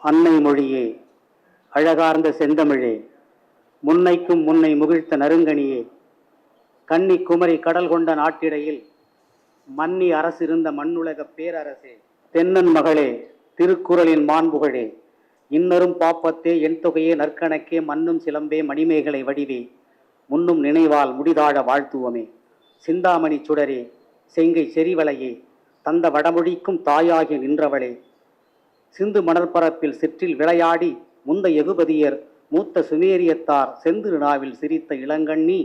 அன்னை மொழியே, அழகார்ந்த செந்தமிழே, முன்னைக்கும் முன்னை முகிழ்த்த நறுங்கனியே, கன்னி குமரி கடல் கொண்ட நாட்டிடையில் மன்னி அரசிருந்த மண்ணுலக பேரரசே, தென்னன் மகளே, திருக்குறளின் மாண்புகழே, இன்னரும் பாப்பத்தே என் தொகையே நற்கணக்கே மன்னும் சிலம்பே மணிமேகலை வடிவே, முன்னும் நினைவால் முடிதாழ வாழ்த்துவமே, சிந்தாமணி சுடரே, செங்கை செறிவளையே, தந்த வடமொழிக்கும் தாயாகி நின்றவளே, சிந்து மணற்பரப்பில் சிற்றில் விளையாடி முந்த எகுபதியர் மூத்த சுமேரியத்தார் செந்து நாவில் சிரித்த இளங்கண்ணி,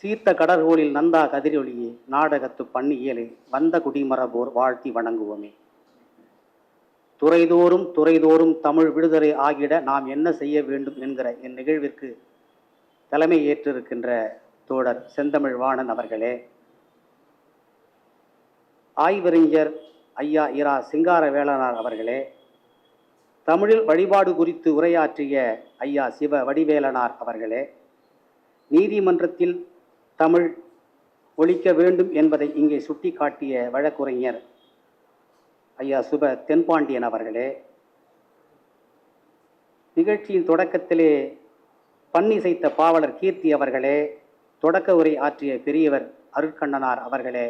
சீர்த்த கடற்கோளில் நந்தா கதிரொலியே, நாடகத்து பண்ணியலே வந்த குடிமரபோர் வாழ்த்தி வணங்குவோமே. துறைதோறும் துறைதோறும் தமிழ் விடுதலை ஆகிட நாம் என்ன செய்ய வேண்டும் என்கிற என் நிகழ்விற்கு தலைமை ஏற்றிருக்கின்ற தோழர் செந்தமிழ் வாணன் அவர்களே, ஆய்வறிஞர் ஐயா இரா சிங்காரவேலனார் அவர்களே, தமிழில் வழிபாடு குறித்து உரையாற்றிய ஐயா சிவ வடிவேலனார் அவர்களே, நீதிமன்றத்தில் தமிழ் ஒழிக்க வேண்டும் என்பதை இங்கே சுட்டிக்காட்டிய வழக்குரைஞர் ஐயா சுப தென்பாண்டியன் அவர்களே, நிகழ்ச்சியின் தொடக்கத்திலே பன்னிசைத்த பாவலர் கீர்த்தி அவர்களே, தொடக்க உரை ஆற்றிய பெரியவர் அருட்கண்ணனார் அவர்களே,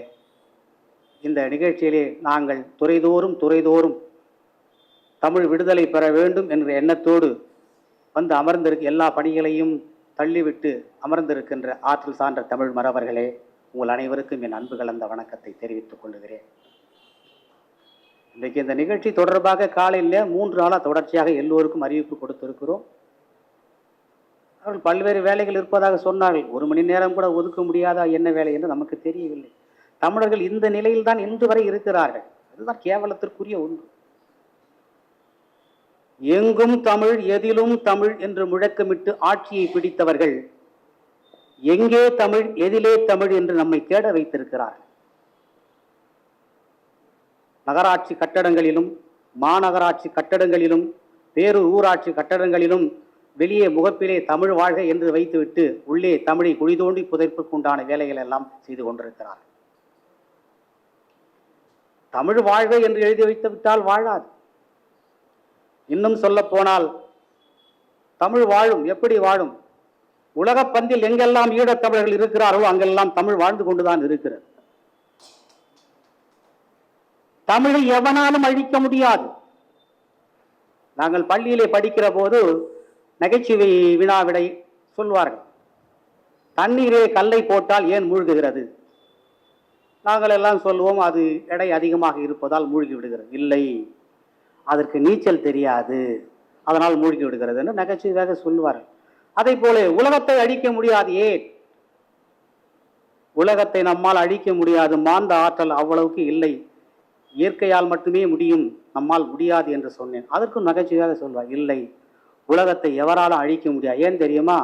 இந்த நிகழ்ச்சியிலே நாங்கள் துறைதோறும் தமிழ் விடுதலை பெற வேண்டும் என்ற எண்ணத்தோடு வந்து அமர்ந்திருக்க எல்லா பணிகளையும் தள்ளிவிட்டு அமர்ந்திருக்கின்ற ஆற்றல் சான்ற தமிழ் மறவர்களே, உங்கள் அனைவருக்கும் என் அன்பு கலந்த வணக்கத்தை தெரிவித்துக் கொள்கிறேன். இன்றைக்கு இந்த நிகழ்ச்சி தொடர்பாக காலையில் 3 நாளாக தொடர்ச்சியாக எல்லோருக்கும் அறிவிப்பு கொடுத்திருக்கிறோம். அவர்கள் பல்வேறு வேலைகள் இருப்பதாக சொன்னார்கள். 1 மணி நேரம் கூட ஒதுக்க முடியாதா என்ன வேலை என்று நமக்கு தெரியவில்லை. தமிழர்கள் இந்த நிலையில் தான் இன்று வரை இருக்கிறார்கள். அதுதான் கேவலத்திற்குரிய ஒன்று. எங்கும் தமிழ் எதிலும் தமிழ் என்று முழக்கமிட்டு ஆட்சியை பிடித்தவர்கள் எங்கே தமிழ் எதிலே தமிழ் என்று நம்மை தேட வைத்திருக்கிறார்கள். நகராட்சி கட்டடங்களிலும் மாநகராட்சி கட்டடங்களிலும் பேரூர் ஊராட்சி கட்டடங்களிலும் வெளியே முகப்பிலே தமிழ் வாழ்க என்று வைத்துவிட்டு உள்ளே தமிழை குழிதோண்டி புதைப்புக்குண்டான வேலைகள் எல்லாம் செய்து கொண்டிருக்கிறார். தமிழ் வாழ்க என்று எழுதி வைத்து விட்டால் வாழாது. இன்னும் சொல்ல போனால் தமிழ் வாழும். எப்படி வாழும்? உலக பந்தில் எங்கெல்லாம் ஈழத்தமிழர்கள் இருக்கிறார்களோ அங்கெல்லாம் தமிழ் வாழ்ந்து கொண்டுதான் இருக்கிறது. தமிழை எவனாலும் அழிக்க முடியாது. நாங்கள் பள்ளியிலே படிக்கிற போது நகைச்சுவை வினாவிடை சொல்வார்கள். தண்ணீரே கல்லை போட்டால் ஏன் மூழ்குகிறது? நாங்கள் எல்லாம் சொல்லுவோம், அது எடை அதிகமாக இருப்பதால் மூழ்கி விடுகிறது. இல்லை, அதற்கு நீச்சல் தெரியாது, அதனால் மூழ்கி விடுகிறது என்று நகைச்சுவையாக சொல்லுவார்கள். அதை போல உலகத்தை அழிக்க முடியாது. ஏன் உலகத்தை நம்மால் அழிக்க முடியாது? மாந்த ஆற்றல் அவ்வளவுக்கு இல்லை. இயற்கையால் மட்டுமே முடியும், நம்மால் முடியாது என்று சொன்னேன். அதற்கும் நகைச்சுவையாக சொல்வார், இல்லை, உலகத்தை எவராலும் அழிக்க முடியாது. ஏன் தெரியுமா?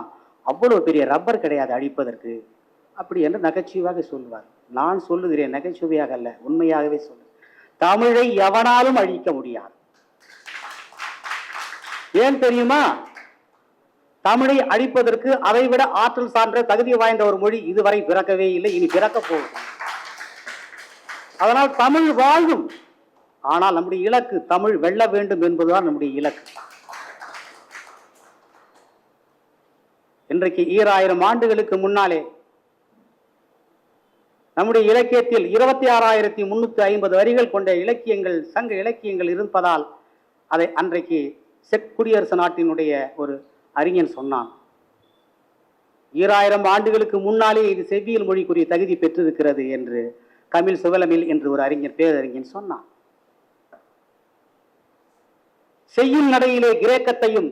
அவ்வளவு பெரிய ரப்பர் கிடையாது அழிப்பதற்கு, அப்படி என்று நகைச்சுவையாக சொல்வார். நான் சொல்லுகிறேன், நகைச்சுவையாக அல்ல, உண்மையாகவே சொல்லு, தமிழை எவனாலும் அழிக்க முடியாது. ஏன் தெரியுமா? தமிழை அழிப்பதற்கு அதைவிட ஆற்றல் சான்ற தகுதி வாய்ந்த ஒரு மொழி இதுவரை பிறக்கவே இல்லை, இனி பிறக்க போகும். அதனால் தமிழ் வாழும். ஆனால் நம்முடைய இலக்கு தமிழ் வெல்ல வேண்டும் என்பதுதான் நம்முடைய இலக்கு. இன்றைக்கு 2000 ஆண்டுகளுக்கு முன்னாலே நம்முடைய இலக்கியத்தில் 26,350 வரிகள் கொண்ட இலக்கியங்கள், சங்க இலக்கியங்கள் இருப்பதால் அதை அன்றைக்கு செக் குடியரசு நாட்டினுடைய ஒரு அறிஞன் சொன்னான். 2000 ஆண்டுகளுக்கு முன்னாலே இது செவ்வியல் மொழிக்குரிய தகுதி பெற்றிருக்கிறது என்று கமில் சுவலமில் என்று ஒரு அறிஞர், பேரறிஞன் சொன்னான். செய்யும் நடையிலே கிரேக்கத்தையும்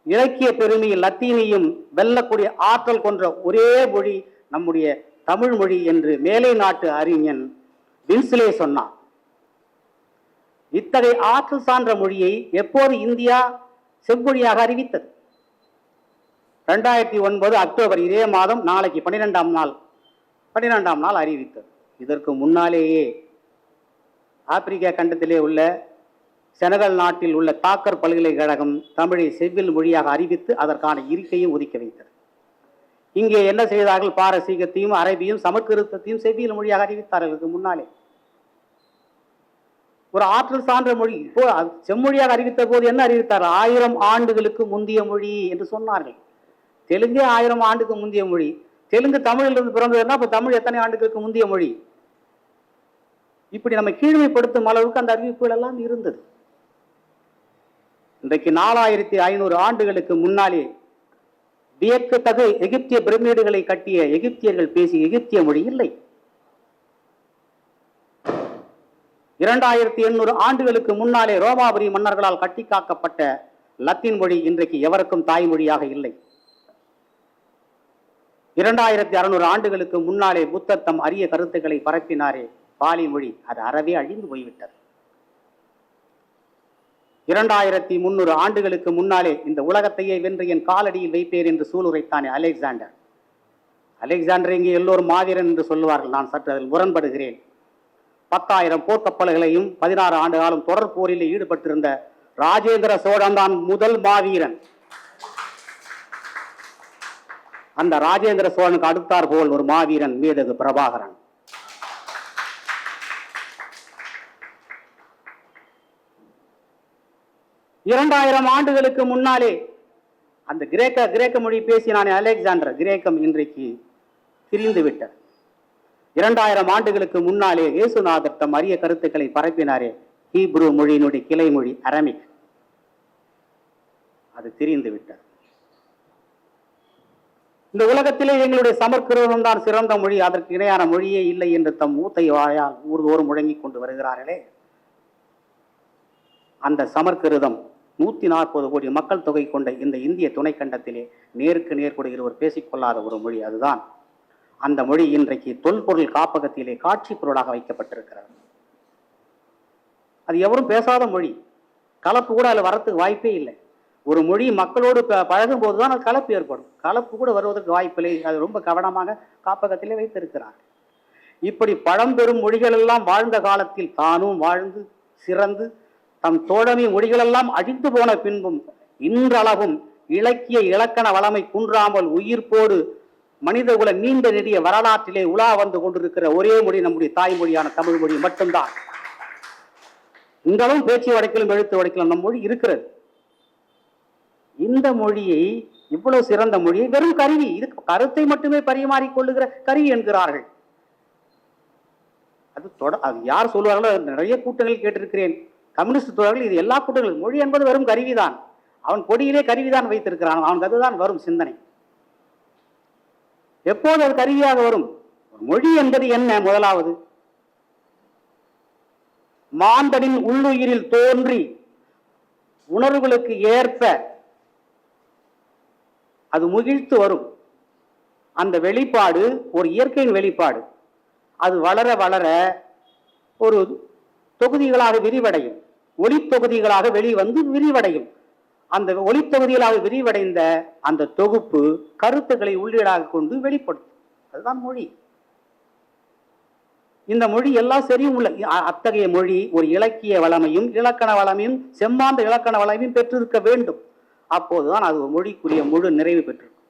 இலக்கிய பெருமையில் லத்தீனையும் வெல்லக்கூடிய ஆற்றல் கொன்ற ஒரே மொழி நம்முடைய தமிழ் மொழி என்று மேலை நாட்டு அறிஞன் வின்ஸ்லே சொன்னான். இத்தகைய ஆற்றல் சான்ற மொழியை எப்போது இந்தியா செம்மொழியாக அறிவித்தது? 2009 அக்டோபர், இதே மாதம், நாளைக்கு 12ஆம் நாள் அறிவித்தது. இதற்கு முன்னாலேயே ஆப்பிரிக்கா கண்டத்திலே உள்ள செனகல் நாட்டில் உள்ள தாக்கர் பல்கலைக்கழகம் தமிழை செவ்வில் மொழியாக அறிவித்து அதற்கான இருக்கையும் ஒதுக்கி வைத்தது. இங்கே என்ன செய்தார்கள்? பாரசீகத்தையும் அரபியும் சமஸ்கிருதத்தையும் செவ்வியல் மொழியாக அறிவித்தார்கள் முன்னாலே. ஒரு ஆற்றல் சான்ற மொழி. இப்போ செம்மொழியாக அறிவித்த போது என்ன அறிவித்தார்? 1000 ஆண்டுகளுக்கு முந்தைய மொழி என்று சொன்னார்கள். தெலுங்கே 1000 ஆண்டுக்கு முந்தைய மொழி. தெலுங்கு தமிழிலிருந்து பிறந்ததுன்னா அப்ப தமிழ் எத்தனை ஆண்டுகளுக்கு முந்தைய மொழி? இப்படி நம்ம கீழ்மைப்படுத்தும் அளவுக்கு அந்த அறிவிப்புகள் எல்லாம் இருந்தது. இன்றைக்கு 4500 ஆண்டுகளுக்கு முன்னாலே வியக்கத்தகு எகிப்திய பிரமிடுகளை கட்டிய எகிப்தியர்கள் பேசிய எகிப்திய மொழி இல்லை. 2800 ஆண்டுகளுக்கு முன்னாலே ரோமாபுரி மன்னர்களால் கட்டி காக்கப்பட்ட லத்தீன் மொழி இன்றைக்கு எவருக்கும் தாய்மொழியாக இல்லை. 2600 ஆண்டுகளுக்கு முன்னாலே புத்தர் தம் அரிய கருத்துக்களை பரப்பினாரே பாலி மொழி, அது அறவே அழிந்து போய்விட்டது. 2300 ஆண்டுகளுக்கு முன்னாலே இந்த உலகத்தையே வென்று என் காலடியில் வைப்பேன் என்று சூளுரைத்தானே அலெக்சாண்டர். அலெக்சாண்டர் இங்கே எல்லோரும் மாவீரன் என்று சொல்லுவார்கள். நான் சற்று அதில் முரண்படுகிறேன். 10,000 போர்க்கப்பல்களையும் 16 ஆண்டு காலம் தொடர் போரில் ஈடுபட்டிருந்த ராஜேந்திர சோழன் தான் முதல் மாவீரன். அந்த ராஜேந்திர சோழனுக்கு அடுத்தார் போல் ஒரு மாவீரன் மேதகு பிரபாகரன். இரண்டாயிரம் ஆண்டுகளுக்கு முன்னாலே அந்த கிரேக்க மொழி பேசினானே அலெக்சாண்டர், கிரேக்கம் இன்றைக்கு திரிந்து விட்டது. 2000 ஆண்டுகளுக்கு முன்னாலே இயேசுநாதர் தம் அரிய கருத்துக்களை பரப்பினாரே ஹீப்ரு மொழியினுடைய கிளை மொழி அரமிக், அது திரிந்து விட்டது. இந்த உலகத்திலே எங்களுடைய சமஸ்கிருதம் தான் சிறந்த மொழி, அதற்கு இணையான மொழியே இல்லை என்று தம் ஊத்தை வாயால் ஊர்தோறும் முழங்கிக் கொண்டு வருகிறார்களே. அந்த சமஸ்கிருதம் 140 கோடி மக்கள் தொகை கொண்ட இந்த இந்திய துணைக்கண்டத்திலே நேருக்கு நேர்கூட இருவர் பேசிக்கொள்ளாத ஒரு மொழி அதுதான். அந்த மொழி இன்றைக்கு தொல்பொருள் காப்பகத்திலே காட்சி பொருளாக வைக்கப்பட்டிருக்கிறது. அது எவரும் பேசாத மொழி. கலப்பு கூட அதில் வரத்துக்கு வாய்ப்பே இல்லை. ஒரு மொழி மக்களோடு பழகும் போதுதான் அது கலப்பு ஏற்படும். கலப்பு கூட வருவதற்கு வாய்ப்பில்லை. அது ரொம்ப கவனமாக காப்பகத்திலே வைத்திருக்கிறார். இப்படி பழம்பெரும் மொழிகள் எல்லாம் வாழ்ந்த காலத்தில் தானும் வாழ்ந்து சிறந்து தம் தோழமை மொழிகளெல்லாம் அழிந்து போன பின்பும் இன்றளவும் இலக்கிய இலக்கண வளமை குன்றாமல் உயிர்ப்போடு மனிதகுல நீண்ட நெடிய வரலாற்றிலே உலா வந்து கொண்டிருக்கிற ஒரே மொழி நம்முடைய தாய்மொழியான தமிழ் மொழி மட்டும்தான். இன்றளவும் பேச்சு வழக்கிலும் எழுத்து வழக்கிலும் நம் மொழி இருக்கிறது. இந்த மொழியை, இவ்வளவு சிறந்த மொழியை வெறும் கருவி, இது கருத்தை மட்டுமே பரிமாறிக்கொள்ளுகிற கருவி என்கிறார்கள். அது யார் சொல்லுவார்களோ, நிறைய கூட்டங்கள் கேட்டிருக்கிறேன். கம்யூனிஸ்ட் தோழர்கள் இது எல்லா கூட்டங்களும் மொழி என்பது வெறும் கருவிதான். அவன் கொடியிலே கருவிதான் வைத்திருக்கிறான். அவனுக்கு அதுதான் வரும் சிந்தனை. எப்போது அது கருவியாக வரும்? மொழி என்பது என்ன? முதலாவது, மாந்தனின் உள்ளுயிரில் தோன்றி உணர்வுகளுக்கு ஏற்ப அது முகிழ்த்து வரும். அந்த வெளிப்பாடு ஒரு இயற்கையின் வெளிப்பாடு. அது வளர வளர ஒரு தொகுதிகளாக விரிவடையும். ஒளி தொகுதிகளாக வெளிவந்து விரிவடையும். அந்த ஒளி தொகுதிகளாக விரிவடைந்த அந்த தொகுப்பு கருத்துக்களை உள்ளீடாக கொண்டு வெளிப்படுத்தும். அதுதான் மொழி. இந்த மொழி எல்லாம் சரியும் உள்ள அத்தகைய மொழி ஒரு இலக்கிய வளமையும் இலக்கண வளமையும் செம்மாந்த இலக்கண வளமையும் பெற்றிருக்க வேண்டும். அப்போதுதான் அது மொழிக்குரிய முழு நிறைவு பெற்றிருக்கும்.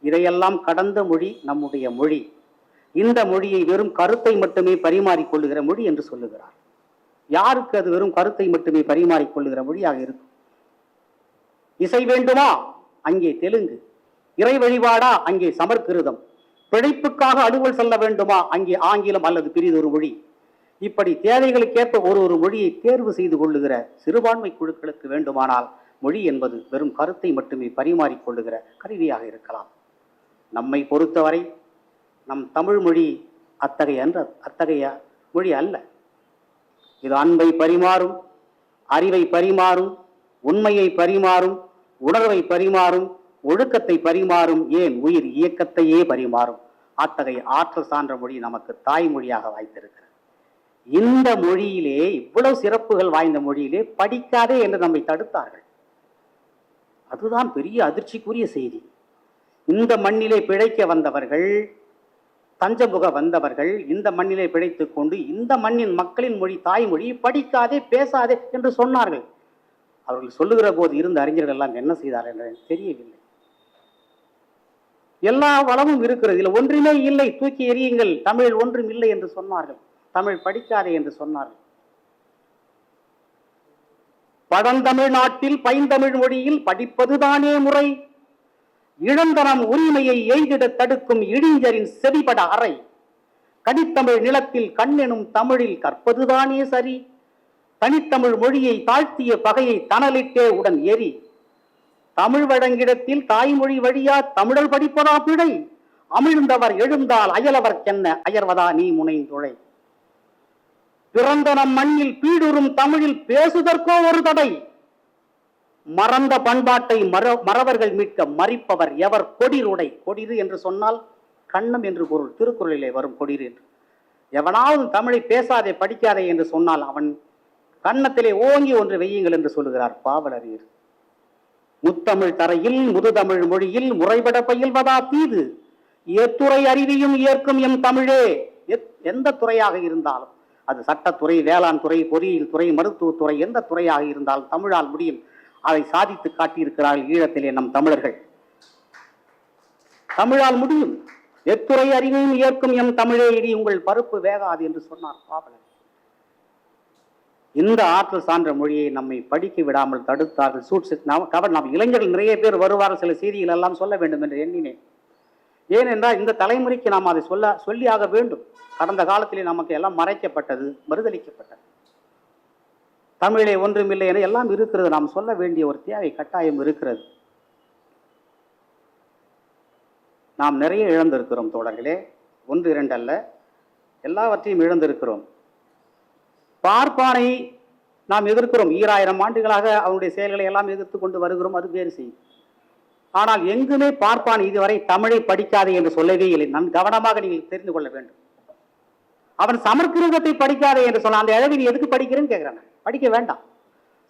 இதையெல்லாம் கடந்த மொழி நம்முடைய மொழி. இந்த மொழியை வெறும் கருத்தை மட்டுமே பரிமாறிக்கொள்ளுகிற மொழி என்று சொல்லுகிறார். யாருக்கு அது வெறும் கருத்தை மட்டுமே பரிமாறிக்கொள்ளுகிற மொழியாக இருக்கும்? இசை வேண்டுமா? அங்கே தெலுங்கு. இறை வழிபாடா? அங்கே சமஸ்கிருதம். பிழைப்புக்காக அலுவல் செல்ல வேண்டுமா? அங்கே ஆங்கிலம் அல்லது பிரிதொரு மொழி. இப்படி தேவைகளுக்கேற்ப ஒரு மொழியை தேர்வு செய்து கொள்ளுகிற சிறுபான்மை குழுக்களுக்கு வேண்டுமானால் மொழி என்பது வெறும் கருத்தை மட்டுமே பரிமாறிக்கொள்ளுகிற கருவியாக இருக்கலாம். நம்மை பொறுத்தவரை நம் தமிழ் மொழி அத்தகைய மொழி அல்ல. இது அன்பை பரிமாறும், அறிவை பரிமாறும், உண்மையை பரிமாறும், உணர்வை பரிமாறும், ஒழுக்கத்தை பரிமாறும், ஏன் உயிர் இயக்கத்தையே பரிமாறும். அத்தகைய ஆற்றல் சான்ற மொழி நமக்கு தாய்மொழியாக வாய்த்திருக்கிறது. இந்த மொழியிலே, இவ்வளவு சிறப்புகள் வாய்ந்த மொழியிலே படிக்காதே என்று நம்மை தடுத்தார்கள். அதுதான் பெரிய அதிர்ச்சிக்குரிய செய்தி. இந்த மண்ணிலே பிழைக்க வந்தவர்கள், தஞ்சமுக வந்தவர்கள் இந்த மண்ணிலே பிழைத்துக் கொண்டு இந்த மண்ணின் மக்களின் மொழி தாய்மொழி படிக்காதே பேசாதே என்று சொன்னார்கள். அவர்கள் சொல்லுகிற போது இருந்த அறிஞர்கள் எல்லாம் என்ன செய்தார்கள் என்று தெரியவில்லை. எல்லா வளமும் இருக்கிறது, இதில் ஒன்றுமே இல்லை, தூக்கி எறியுங்கள், தமிழ் ஒன்றும் இல்லை என்று சொன்னார்கள். தமிழ் படிக்காதே என்று சொன்னார்கள். பழந்தமிழ்நாட்டில் பைந்தமிழ் மொழியில் படிப்பதுதானே முறை. இழந்தனம் உரிமையை எய்திட தடுக்கும் இழிஞரின் செவிபட அறை. கனித்தமிழ் நிலத்தில் கண்ணெனும் தமிழில் கற்பதுதானே சரி. தனித்தமிழ் மொழியை தாழ்த்திய பகையை தனலிட்டே உடன் எரி. தமிழ் வழங்கிடத்தில் தாய்மொழி வழியா தமிழர் படிப்பதா பிழை. அமிழ்ந்தவர் எழுந்தால் அயலவர்க்கென்ன அயர்வதா நீ முனைந்துழை. பிறந்த நம் மண்ணில் பீடுறும் தமிழில் பேசுதற்கோ ஒரு தடை. மறந்த பண்பாட்டை மறவர்கள் மீட்க மறிப்பவர் எவர் கொடிருடை. கொடிரு என்று சொன்னால் கண்ணம் என்று பொருள். திருக்குறளிலே வரும் கொடிரு என்று. எவனாவது தமிழை பேசாதே படிக்காதே என்று சொன்னால் அவன் கன்னத்திலே ஓங்கி ஒன்று வெய்யுங்கள் என்று சொல்லுகிறார் பாவலறியர். முத்தமிழ் தரையில் முதுதமிழ் மொழியில் முறைபட பயில்வதா தீது. எத்துறை அறிவியும் ஏற்கும் எம் தமிழே. எந்த துறையாக இருந்தாலும், அது சட்டத்துறை, வேளாண் துறை, பொறியியல் துறை, மருத்துவத்துறை, எந்த துறையாக இருந்தாலும் தமிழால் முடியும். அதை சாதித்து காட்டியிருக்கிறார்கள் ஈழத்திலே நம் தமிழர்கள். தமிழால் முடியும். எத்துறை அறிவையும் ஏற்கும் எம் தமிழே, இடி உங்கள் பருப்பு வேகாது என்று சொன்னார் பாவலர். இந்த ஆற்றல் சான்ற மொழியை நம்மை படிக்க விடாமல் தடுத்தார்கள். நாம் இளைஞர்கள் நிறைய பேர் வருவார்கள். சில செய்திகள் எல்லாம் சொல்ல வேண்டும் என்று எண்ணினேன். ஏனென்றால் இந்த தலைமுறைக்கு நாம் அதை சொல்லியாக வேண்டும். கடந்த காலத்திலே நமக்கு எல்லாம் மறைக்கப்பட்டது, மறுதளிக்கப்பட்டது. தமிழே ஒன்றுமில்லை என எல்லாம் இருக்கிறது. நாம் சொல்ல வேண்டிய ஒரு தேவை கட்டாயம் இருக்கிறது. நாம் நிறைய இழந்திருக்கிறோம் தோழர்களே. 1, 2 அல்ல, எல்லாவற்றையும் இழந்திருக்கிறோம். பார்ப்பானை நாம் எதிர்க்கிறோம். 2000 ஆண்டுகளாக அவனுடைய செயல்களை எல்லாம் எதிர்த்து கொண்டு வருகிறோம். அது வேறு செய்யும். ஆனால் எங்குமே பார்ப்பான் இதுவரை தமிழை படிக்காதே என்று சொல்லவே இல்லை. நம் கவனமாக நீங்கள் தெரிந்து கொள்ள வேண்டும். அவன் சமற்கிருதத்தை படிக்காதே என்று சொன்னான். அந்த அளவில் நீ எதுக்கு படிக்கிறேன்னு கேட்கிறான். படிக்க வேண்டாம்.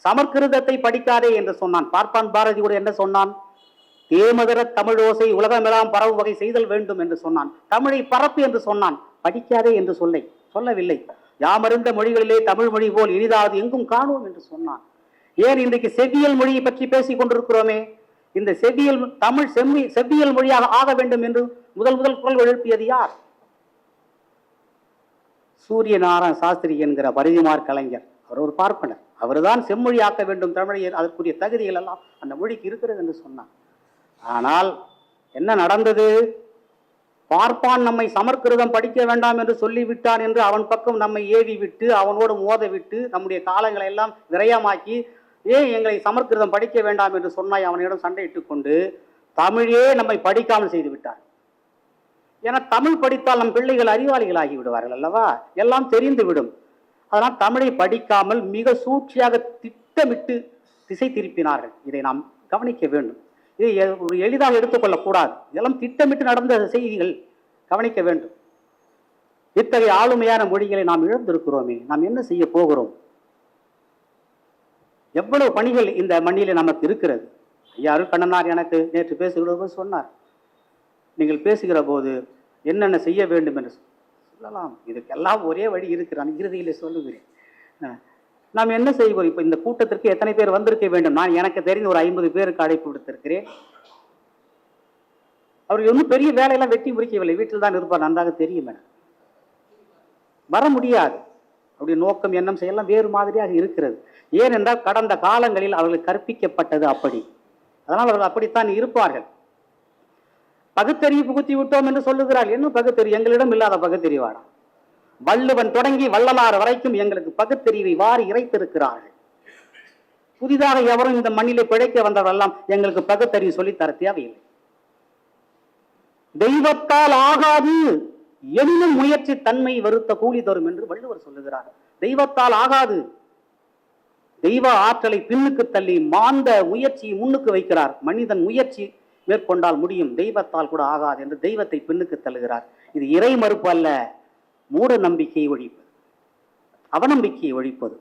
சமற்கிருதத்தை படிக்காதே என்று சொன்னான். பார்ப்பான் பாரதி கூட என்ன சொன்னான்? தேமதர தமிழோசை உலகமெல்லாம் பரவு வகை செய்தல் வேண்டும் என்று சொன்னான். தமிழை பரப்பு என்று சொன்னான். படிக்காதே என்று சொல்லவில்லை. யாமறிந்த மொழிகளிலே தமிழ் மொழி போல் இனிதாவது எங்கும் காணுவோம் என்று சொன்னான். ஏன் இன்றைக்கு செவ்வியல் மொழியை பற்றி பேசிக் கொண்டிருக்கிறோமே? இந்த செவ்வியல் தமிழ் செவ்வியல் மொழியாக ஆக வேண்டும் என்று முதல் குரல் எழுப்பியது யார்? சூரிய நாராயண சாஸ்திரி என்கிற பரிதிமார் கலைஞர். அவர் ஒரு பார்ப்பனர். அவர்தான் செம்மொழி ஆக்க வேண்டும் தமிழை, அதற்குரிய தகுதிகள் எல்லாம் அந்த மொழிக்கு இருக்கிறது என்று சொன்னார். ஆனால் என்ன நடந்தது? பார்ப்பான் நம்மை சமற்கிருதம் படிக்க வேண்டாம் என்று சொல்லிவிட்டான் என்று அவன் பக்கம் நம்மை ஏவி விட்டு, அவனோடு மோத விட்டு, நம்முடைய காலங்களை எல்லாம் விரயமாக்கி, ஏன் எங்களை சமற்கிருதம் படிக்க வேண்டாம் என்று சொன்னாய் அவனிடம் சண்டையிட்டுக் கொண்டு தமிழே நம்மை படிக்காமல் செய்து விட்டார். ஏன்னா தமிழ் படித்தால் நம் பிள்ளைகள் அறிவாளிகள் ஆகி விடுவார்கள் அல்லவா? எல்லாம் தெரிந்து விடும். அதனால் தமிழை படிக்காமல் மிக சூழ்ச்சியாக திட்டமிட்டு திசை திருப்பினார்கள். இதை நாம் கவனிக்க வேண்டும். இதை ஒரு எளிதாக எடுத்துக்கொள்ளக்கூடாது. இதெல்லாம் திட்டமிட்டு நடந்த செய்திகள், கவனிக்க வேண்டும். இத்தகைய ஆளுமையான மொழிகளை நாம் இழந்திருக்கிறோமே, நாம் என்ன செய்ய போகிறோம்? எவ்வளவு பணிகள் இந்த மண்ணிலே நமக்கு இருக்கிறது. ஐயா அருட்கண்ணனார் எனக்கு நேற்று பேசுகிற போது சொன்னார், நீங்கள் பேசுகிற போது என்னென்ன செய்ய வேண்டும் என்று சொல்லலாம். இதுக்கெல்லாம் ஒரே வழி இருக்கிறான், இறுதியிலே சொல்லுகிறேன். நாம் என்ன செய்வோம்? இப்போ இந்த கூட்டத்திற்கு எத்தனை பேர் வந்திருக்க வேண்டும்? நான் எனக்கு தெரிந்து ஒரு 50 பேருக்கு அழைப்பு விடுத்திருக்கிறேன். அவர்கள் ஒன்றும் பெரிய வேலையெல்லாம் வெட்டி முடிக்கவில்லை, வீட்டில் தான் இருப்பார், நன்றாக தெரியும். வர முடியாது. அவருடைய நோக்கம் எண்ணம் செய்யலாம் வேறு மாதிரியாக இருக்கிறது. ஏனென்றால் கடந்த காலங்களில் அவர்கள் கற்பிக்கப்பட்டது அப்படி. அதனால் அவர்கள் அப்படித்தான் இருப்பார்கள். பகுத்தறிவு புகுத்தி விட்டோம் என்று சொல்லுகிறார்கள். என்ன பகுத்தறிவு? எங்களிடம் இல்லாத பகுத்தறிவாடா? வள்ளுவன் தொடங்கி வள்ளலார் வரைக்கும் எங்களுக்கு பகுத்தறிவை வாரி இறைத்திருக்கிறார்கள். புதிதாக எவரும் இந்த மண்ணிலே பிழைக்க வந்தவரெல்லாம் எங்களுக்கு பகுத்தறிவு சொல்லித்தர தேவையில்லை. தெய்வத்தால் ஆகாது எனினும் முயற்சி தன்மை வருத்த கூலி தரும் என்று வள்ளுவர் சொல்லுகிறார். தெய்வத்தால் ஆகாது. தெய்வ ஆற்றலை பின்னுக்கு தள்ளி மாந்த முயற்சியை முன்னுக்கு வைக்கிறார். மனிதன் முயற்சி மேற்கொண்டால் முடியும், தெய்வத்தால் கூட ஆகாது என்று தெய்வத்தை பின்னுக்கு தள்ளுகிறார். இது இறை மறுப்பு அல்ல, மூட நம்பிக்கையை ஒழிப்பது, அவநம்பிக்கையை ஒழிப்பது.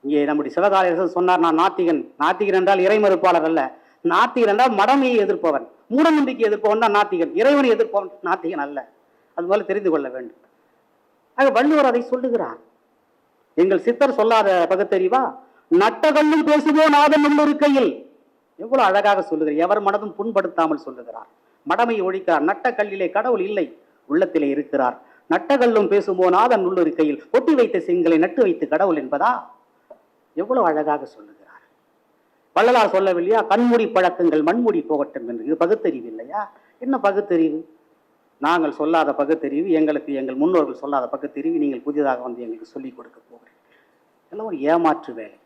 இங்கே நம்முடைய சிவகாலேசன் சொன்னார், நான் நாத்திகன். நாத்திகன் என்றால் இறை மறுப்பாளர் அல்ல. நாத்திகன் என்றால் மடமையை எதிர்ப்பவன், மூட நம்பிக்கை எதிர்ப்பவன் தான் நாத்திகன். இறைவனை எதிர்ப்பவன் நாத்திகன் அல்ல. அதுபோல தெரிந்து கொள்ள வேண்டும். ஆக வள்ளுவர் அதை சொல்லுகிறார். எங்கள் சித்தர் சொல்லாத பகுத்தறிவா? நட்டகல்லும் பேசுவோ நாதன் உள்ளிருக்கையில். எவ்வளவு அழகாக சொல்லுகிறார். எவர் மனதும் புண்படுத்தாமல் சொல்லுகிறார். மடமையை ஒழிக்கிறார். நட்ட கல்லிலே கடவுள் இல்லை, உள்ளத்திலே இருக்கிறார். நட்டகல்லும் பேசுமோ நாதன் உள்ளிருக்கையில் ஒட்டி வைத்த செங்கலை நட்டு வைத்து கடவுள் என்பதா? எவ்வளவு அழகாக சொல்லுகிறார். வள்ளலார் சொல்லவில்லையா, கண்மூடி பழக்கங்கள் மண்மூடி போகட்டும் என்று. இது பகுத்தறிவு இல்லையா? என்ன பகுத்தறிவு? நாங்கள் சொல்லாத பகுத்தறிவு, எங்களுக்கு எங்கள் முன்னோர்கள் சொல்லாத பகுத்தறிவு நீங்கள் புதிதாக வந்து எங்களுக்கு சொல்லிக் கொடுக்க போகிறேன். எல்லாம் ஒரு ஏமாற்று வேலை.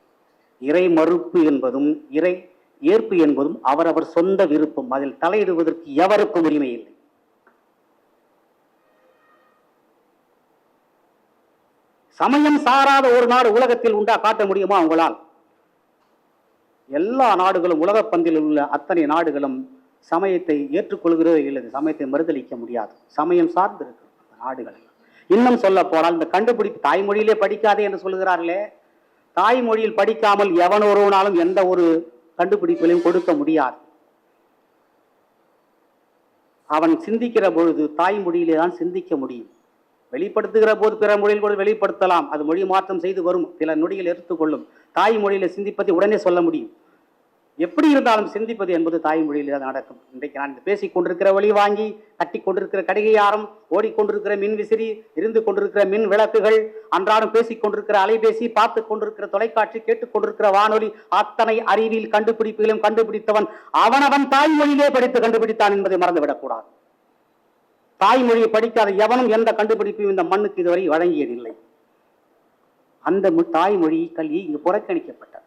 இறை மறுப்பு என்பதும் இறை ஏற்பு என்பதும் அவரவர் சொந்த விருப்பம். அதில் தலையிடுவதற்கு எவருக்கும் உரிமை இல்லை. சமயம் சாராத ஒரு நாடு உலகத்தில் உண்டா காட்ட முடியுமா உங்களால்? எல்லா நாடுகளும், உலக பந்தில் உள்ள அத்தனை நாடுகளும் சமயத்தை ஏற்றுக்கொள்கிறதோ இல்லை, சமயத்தை மறுதளிக்க முடியாது. சமயம் சார்ந்து இருக்கு அந்த நாடுகள். இன்னும் சொல்ல போனால் இந்த கண்டுபிடிப்பு தாய்மொழியிலே படிக்காதே என்று சொல்கிறார்களே, தாய்மொழியில் படிக்காமல் எவன் ஒருவனாலும் எந்த ஒரு கண்டுபிடிப்புகளையும் கொடுக்க முடியாது. அவன் சிந்திக்கிற பொழுது தாய்மொழியிலே தான் சிந்திக்க முடியும். வெளிப்படுத்துகிற போது பிற மொழியில் கூட வெளிப்படுத்தலாம், அது மொழி மாற்றம் செய்து வரும், சில நொடிகள் எடுத்துக்கொள்ளும். தாய்மொழியில சிந்திப்பதை உடனே சொல்ல முடியும். எப்படி இருந்தாலும் சிந்திப்பது என்பது தாய்மொழியில தான் நடக்கும். இன்றைக்கு நான் பேசிக் கொண்டிருக்கிற ஒளி வாங்கி, கட்டி கொண்டிருக்கிற கடிகையாரம், ஓடிக்கொண்டிருக்கிற மின் விசிறி, இருந்து கொண்டிருக்கிற மின் விளக்குகள், அன்றாடம் பேசிக் கொண்டிருக்கிற அலைபேசி, பார்த்து கொண்டிருக்கிற தொலைக்காட்சி, கேட்டுக் கொண்டிருக்கிற வானொலி, அத்தனை அறிவியல் கண்டுபிடிப்புகளையும் கண்டுபிடித்தவன் அவனவன் தாய்மொழியிலே படித்து கண்டுபிடித்தான் என்பதை மறந்துவிடக்கூடாது. தாய்மொழியை படிக்காத எவனும் எந்த கண்டுபிடிப்பையும் இந்த மண்ணுக்கு இதுவரை வழங்கியதில்லை. அந்த தாய்மொழி கல்வி இங்கு புறக்கணிக்கப்பட்டது.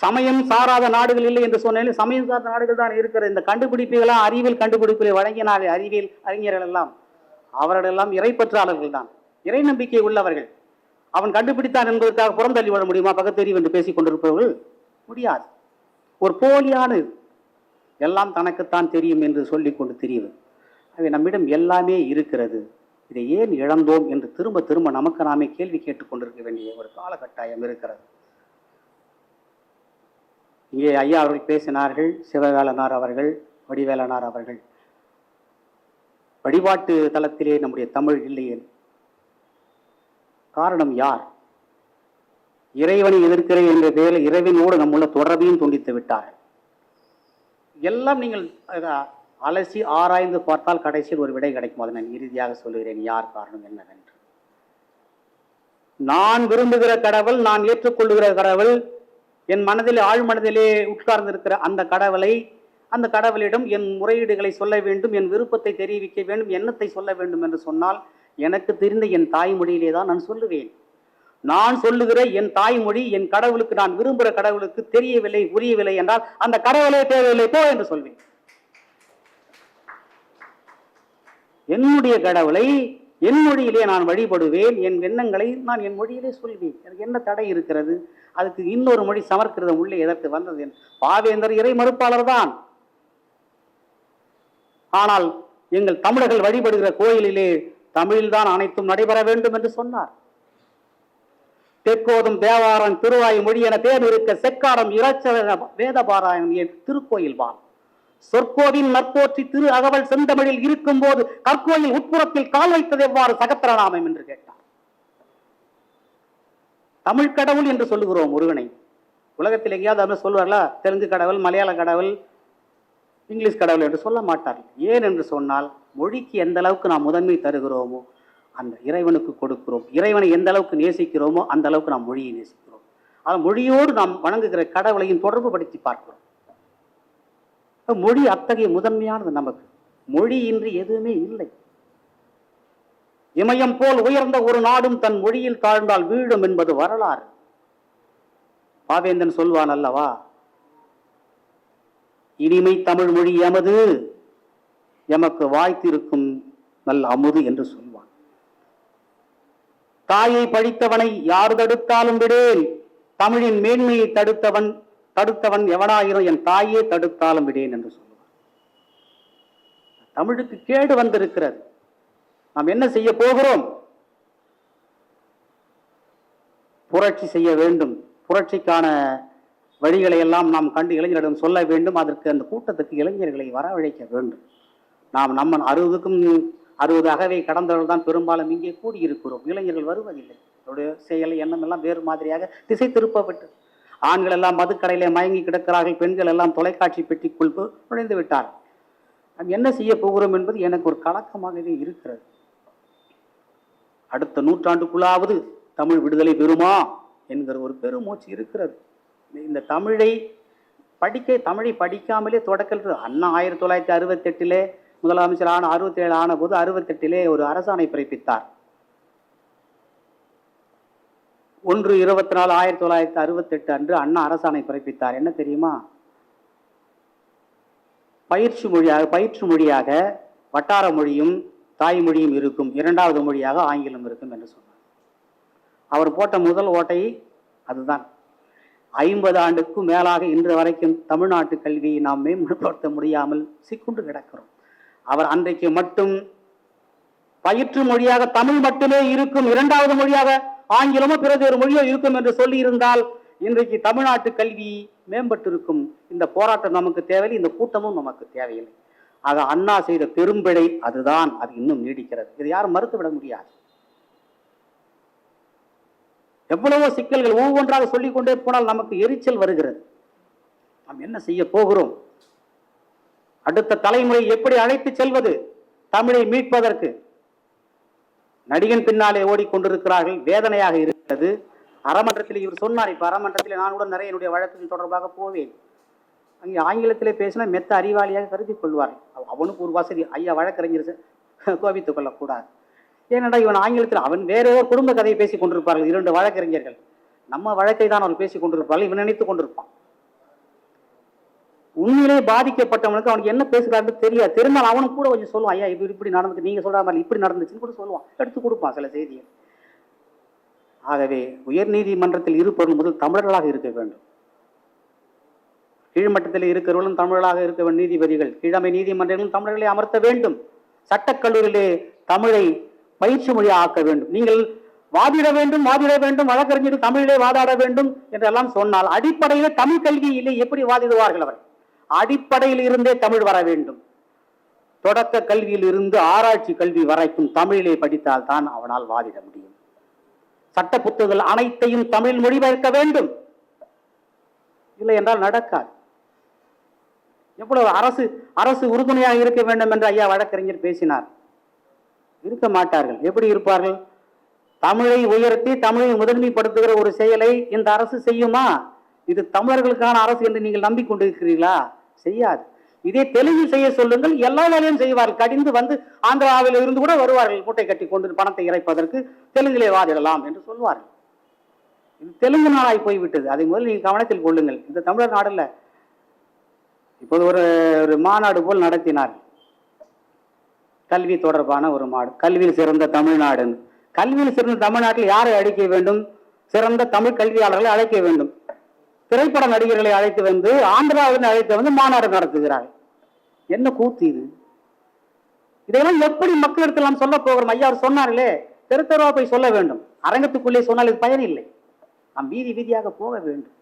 சமயம் சாராத நாடுகள் இல்லை என்று சொன்னாலும் சமயம் சார்ந்த நாடுகள் தான் இருக்கிற. இந்த கண்டுபிடிப்புகளாம் அறிவியல் கண்டுபிடிப்புகளை வழங்கினாலே அறிவியல் அறிஞர்கள் எல்லாம் அவர்களெல்லாம் இறைப்பற்றாளர்கள் தான், இறை நம்பிக்கை உள்ளவர்கள். அவன் கண்டுபிடித்தான் என்பதற்காக புறந்தள்ளி விட முடியுமா? பகுத்தறிவு என்று பேசிக் கொண்டிருப்பவர்கள் முடியாது. ஒரு போலியான எல்லாம் தனக்குத்தான் தெரியும் என்று சொல்லிக் கொண்டு தெரியும். அவை நம்மிடம் எல்லாமே இருக்கிறது, இதை ஏன் இழந்தோம் என்று திரும்ப திரும்ப நமக்கு நாமே கேள்வி கேட்டுக் கொண்டிருக்க வேண்டிய ஒரு காலகட்டாயம் இருக்கிறது. இங்கே ஐயா அவர்கள் பேசினார்கள், சிவகாலனார் அவர்கள், வடிவேலனார் அவர்கள். வழிபாட்டு தளத்திலே நம்முடைய தமிழ் இல்லையே. காரணம் யார்? இறைவனை எதிர்க்கிறேன் என்ற பெயரில் இறைவனோடு நம்முள்ள தொடர்பையும் துண்டித்து விட்டார்கள். எல்லாம் நீங்கள் அலசி ஆராய்ந்து பார்த்தால் கடைசியில் ஒரு விடை கிடைக்கும். அதை நான் இறுதியாக சொல்லுகிறேன் யார் காரணம் என்னவென்று. நான் விரும்புகிற கடவுள், நான் ஏற்றுக்கொள்ளுகிற கடவுள், என் மனதில் ஆழ்மனதிலே உட்கார்ந்திருக்கிற அந்த கடவுளை, அந்த கடவுளிடம் என் முறையீடுகளை சொல்ல வேண்டும், என் விருப்பத்தை தெரிவிக்க வேண்டும், எண்ணத்தை சொல்ல வேண்டும் என்று சொன்னால் எனக்கு தெரிந்த என் தாய்மொழியிலே தான் நான் சொல்லுவேன். நான் சொல்லுகிற என் தாய்மொழி என் கடவுளுக்கு, நான் விரும்புகிற கடவுளுக்கு தெரியவில்லை, புரியவில்லை என்றால் அந்த கடவுளே தேவையில்லை, போ என்று சொல்வேன். என்னுடைய கடவுளை என் மொழியிலே நான் வழிபடுவேன், என் எண்ணங்களை நான் என் மொழியிலே சொல்வேன். எனக்கு என்ன தடை இருக்கிறது? அதுக்கு இன்னொரு மொழி சமர்க்கிருதம் உள்ளே எதற்கு வந்தது? பாவேந்தர் இறை மறுப்பாளர் தான். ஆனால் எங்கள் தமிழர்கள் வழிபடுகிற கோயிலிலே தமிழில்தான் அனைத்தும் நடைபெற வேண்டும் என்று சொன்னார். தெற்கோதும் தேவாரம் திருவாய் மொழி என தேர் இருக்க செக்காரம் இறைச்ச வேத பாராயணம் திருக்கோயில் வான் சொற்கோவின் நற்போற்றி திரு அகவல் செந்தமிழில் இருக்கும் போது கற்கோயில் உட்புறத்தில் கால் வைத்தது எவ்வாறு சகத்திரநாமம் என்று கேட்டார். தமிழ் கடவுள் என்று சொல்லுகிறோம் முருகனை. உலகத்தில் எங்கேயாவது சொல்வார்களா? தெலுங்கு கடவுள், மலையாள கடவுள், இங்கிலீஷ் கடவுள் என்று சொல்ல மாட்டார்கள். ஏன் என்று சொன்னால் மொழிக்கு எந்த அளவுக்கு நாம் முதன்மை தருகிறோமோ அந்த இறைவனுக்கு கொடுக்கிறோம். இறைவனை எந்த அளவுக்கு நேசிக்கிறோமோ அந்த அளவுக்கு நாம் மொழியை நேசிக்கிறோம். அது மொழியோடு நாம் வணங்குகிற கடவுளையும் தொடர்பு படுத்தி பார்க்கிறோம். மொழி அத்தகைய முதன்மையானது. நமக்கு மொழி இன்றி எதுவுமே இல்லை. இமயம் போல் உயர்ந்த ஒரு நாடும் தன் மொழியில் தாழ்ந்தால் வீழும் என்பது வரலாறு. பாவேந்தன் சொல்வான் அல்லவா, இனிமை தமிழ் மொழி எமது, எமக்கு வாய்த்திருக்கும் நல் அமுது என்று சொல்வான். தாயை பழித்தவனை யார் தடுத்தாலும் விடேன், தமிழின் மேன்மையை தடுத்தவன் எவனாயிரும் என் தாயே தடுத்தாலும் விடேன் என்று சொல்லுவார். தமிழுக்கு கேடு வந்திருக்கிறது. நாம் என்ன செய்ய போகிறோம்? புரட்சி செய்ய வேண்டும். புரட்சிக்கான வழிகளை எல்லாம் நாம் கண்டு இளைஞரிடம் சொல்ல வேண்டும். அதற்கு அந்த கூட்டத்துக்கு இளைஞர்களை வரவழைக்க வேண்டும். நாம் நம்ம 60 அகவை கடந்தவர்கள் தான் பெரும்பாலும் இங்கே கூடியிருக்கிறோம். இளைஞர்கள் வருவதில்லை. அவருடைய செயல் எண்ணம் எல்லாம் வேறு மாதிரியாக திசை திருப்பப்பட்டு, ஆண்கள் எல்லாம் மதுக்கடையிலே மயங்கி கிடக்கிறார்கள், பெண்கள் எல்லாம் தொலைக்காட்சி பெட்டிக்குள் நுழைந்து விட்டார்கள். நாம் என்ன செய்ய போகிறோம் என்பது எனக்கு ஒரு கலக்கமாகவே இருக்கிறது. அடுத்த நூற்றாண்டுக்குள்ளாவது தமிழ் விடுதலை பெறுமா என்கிற ஒரு பெருமூச்சு இருக்கிறது. இந்த தமிழை படிக்காமலே தொடக்கல் அண்ணா 1968 முதலமைச்சர் 67 ஆன போது 68 ஒரு அரசாணை பிறப்பித்தார். 1/24/1968 அன்று அண்ணா அரசாணை பிறப்பித்தார். என்ன தெரியுமா? பயிற்று மொழியாக வட்டார மொழியும் தாய்மொழியும் இருக்கும், இரண்டாவது மொழியாக ஆங்கிலம் இருக்கும் என்று சொன்னார். அவர் போட்ட முதல் ஓட்டை அதுதான். 50 ஆண்டுக்கும் மேலாக இன்று வரைக்கும் தமிழ்நாட்டு கல்வியை நாம் மேம்படுத்த முடியாமல் சிக்குண்டு கிடக்கிறோம். அவர் அன்றைக்கு மட்டும் பயிற்று மொழியாக தமிழ் மட்டுமே இருக்கும், இரண்டாவது மொழியாக ஆங்கிலமோ பிறகு ஒரு மொழியோ இருக்கும் என்று சொல்லி இருந்தால் இன்றைக்கு தமிழ்நாட்டு கல்வி மேம்பட்டிருக்கும். இந்த போராட்டம் நமக்கு தேவையில்லை, இந்த கூட்டமும் நமக்கு தேவையில்லை. ஆக அண்ணா செய்த பெரும்பிழை அதுதான், அது இன்னும் நீடிக்கிறது. இது யாரும் மறுத்துவிட முடியாது. எவ்வளவோ சிக்கல்கள் ஒவ்வொன்றாக சொல்லிக் கொண்டே போனால் நமக்கு எரிச்சல் வருகிறது. நாம் என்ன செய்ய போகிறோம்? அடுத்த தலைமுறை எப்படி அழைத்து செல்வது? தமிழை மீட்பதற்கு நடிகன் பின்னாலே ஓடிக்கொண்டிருக்கிறார்கள். வேதனையாக இருக்கிறது. அறமன்றத்தில் இவர் சொன்னார். இப்ப அறமன்றத்தில் நான் கூட நிறைய என்னுடைய வழக்குகள் தொடர்பாக போவேன். அங்கே ஆங்கிலத்திலே பேசினா மெத்த அறிவாளியாக கருதி கொள்வார்கள். அவனுக்கு ஒரு வசதி, ஐயா வழக்கறிஞர் கோபித்துக் கொள்ளக்கூடாது. ஏனடா இவன் ஆங்கிலத்தில் அவன் வேற ஏதோ குடும்ப கதையை பேசிக் கொண்டிருப்பார்கள். 2 வழக்கறிஞர்கள் நம்ம வழக்கை தான் அவர்கள் பேசிக் கொண்டிருப்பார்கள். இவன் நினைத்துக் கொண்டிருப்பான். உண்மையிலே பாதிக்கப்பட்டவனுக்கு அவனுக்கு என்ன பேசுகிறான்னு தெரியாது. தெரிந்தால் அவனுக்கு கூட கொஞ்சம் சொல்லுவான், ஐயா இப்படி நடந்துச்சு, நீங்க சொல்ற மாதிரி இப்படி நடந்துச்சுன்னு கூட சொல்லுவான், எடுத்து கொடுப்பான் சில செய்தியை. ஆகவே உயர்நீதிமன்றத்தில் இருப்பவர்கள் முதல் தமிழர்களாக இருக்க வேண்டும். கீழ்மட்டத்தில் இருக்கிறவர்களும் தமிழர்களாக இருக்க வேண்டும். நீதிபதிகள் கீழமை நீதிமன்றங்களும் தமிழர்களை அமர்த்த வேண்டும். சட்டக்கல்லூரியிலே தமிழை பயிற்சி மொழியாக ஆக்க வேண்டும். நீங்கள் வாதிட வேண்டும் வழக்கறிஞர்கள் தமிழிலே வாதாட வேண்டும் என்றெல்லாம் சொன்னால் அடிப்படையிலே தமிழ் கல்வியிலே எப்படி வாதிடுவார்கள்? அவர் அடிப்படையில் இருந்தே தமிழ் வர வேண்டும். தொடக்க கல்வியில் இருந்து ஆராய்ச்சி கல்வி வரைக்கும் தமிழிலே படித்தால் தான் அவனால் வாதிட முடியும். சட்ட புத்தகங்கள் அனைத்தையும் தமிழ் மொழிபெயர்க்க வேண்டும். இல்லை என்றால் நடக்காது. எவ்வளவு அரசு உறுதுணையாக இருக்க வேண்டும் என்று ஐயா வழக்கறிஞர் பேசினார். இருக்க மாட்டார்கள். எப்படி இருப்பார்கள்? தமிழை உயர்த்தி தமிழை முதன்மைப்படுத்துகிற ஒரு செயலை இந்த அரசு செய்யுமா? இது தமிழர்களுக்கான அரசு என்று நீங்கள் நம்பிக்கொண்டிருக்கிறீர்களா? செய்யாது. இதே தெலுங்கில் செய்ய சொல்லுங்கள், எல்லா வேலையும் செய்வார்கள். கடிந்து வந்து ஆந்திராவில் இருந்து கூட வருவார்கள், மூட்டை கட்டி கொண்டு பணத்தை இறைப்பதற்கு தெலுங்கிலே வாதிடலாம் என்று சொல்வார்கள். இது தெலுங்கு நாடாய் போய்விட்டது. அதை முதல் நீங்கள் கவனத்தில் கொள்ளுங்கள். இந்த தமிழர் நாடுல இப்போது ஒரு மாநாடு போல் நடத்தினார். கல்வி தொடர்பான ஒரு மாடு, கல்வியில் சிறந்த தமிழ்நாடு. கல்வியில் சிறந்த தமிழ்நாட்டில் யாரை அழைக்க வேண்டும்? சிறந்த தமிழ் கல்வியாளர்களை அழைக்க வேண்டும். திரைப்பட நடிகர்களை அழைத்து வந்து ஆந்திராவில் அழைத்து வந்து மாநாடு நடத்துகிறார்கள். என்ன கூத்து இது? இதெல்லாம் எப்படி மக்களிடத்தில் நாம் சொல்ல போகிறோம்? ஐயா அவர் சொன்னார்களே, தெருத்தரவா போய் சொல்ல வேண்டும். அரங்கத்துக்குள்ளே சொன்னால் இது பயன் இல்லை. நாம் வீதி வீதியாக போக வேண்டும்.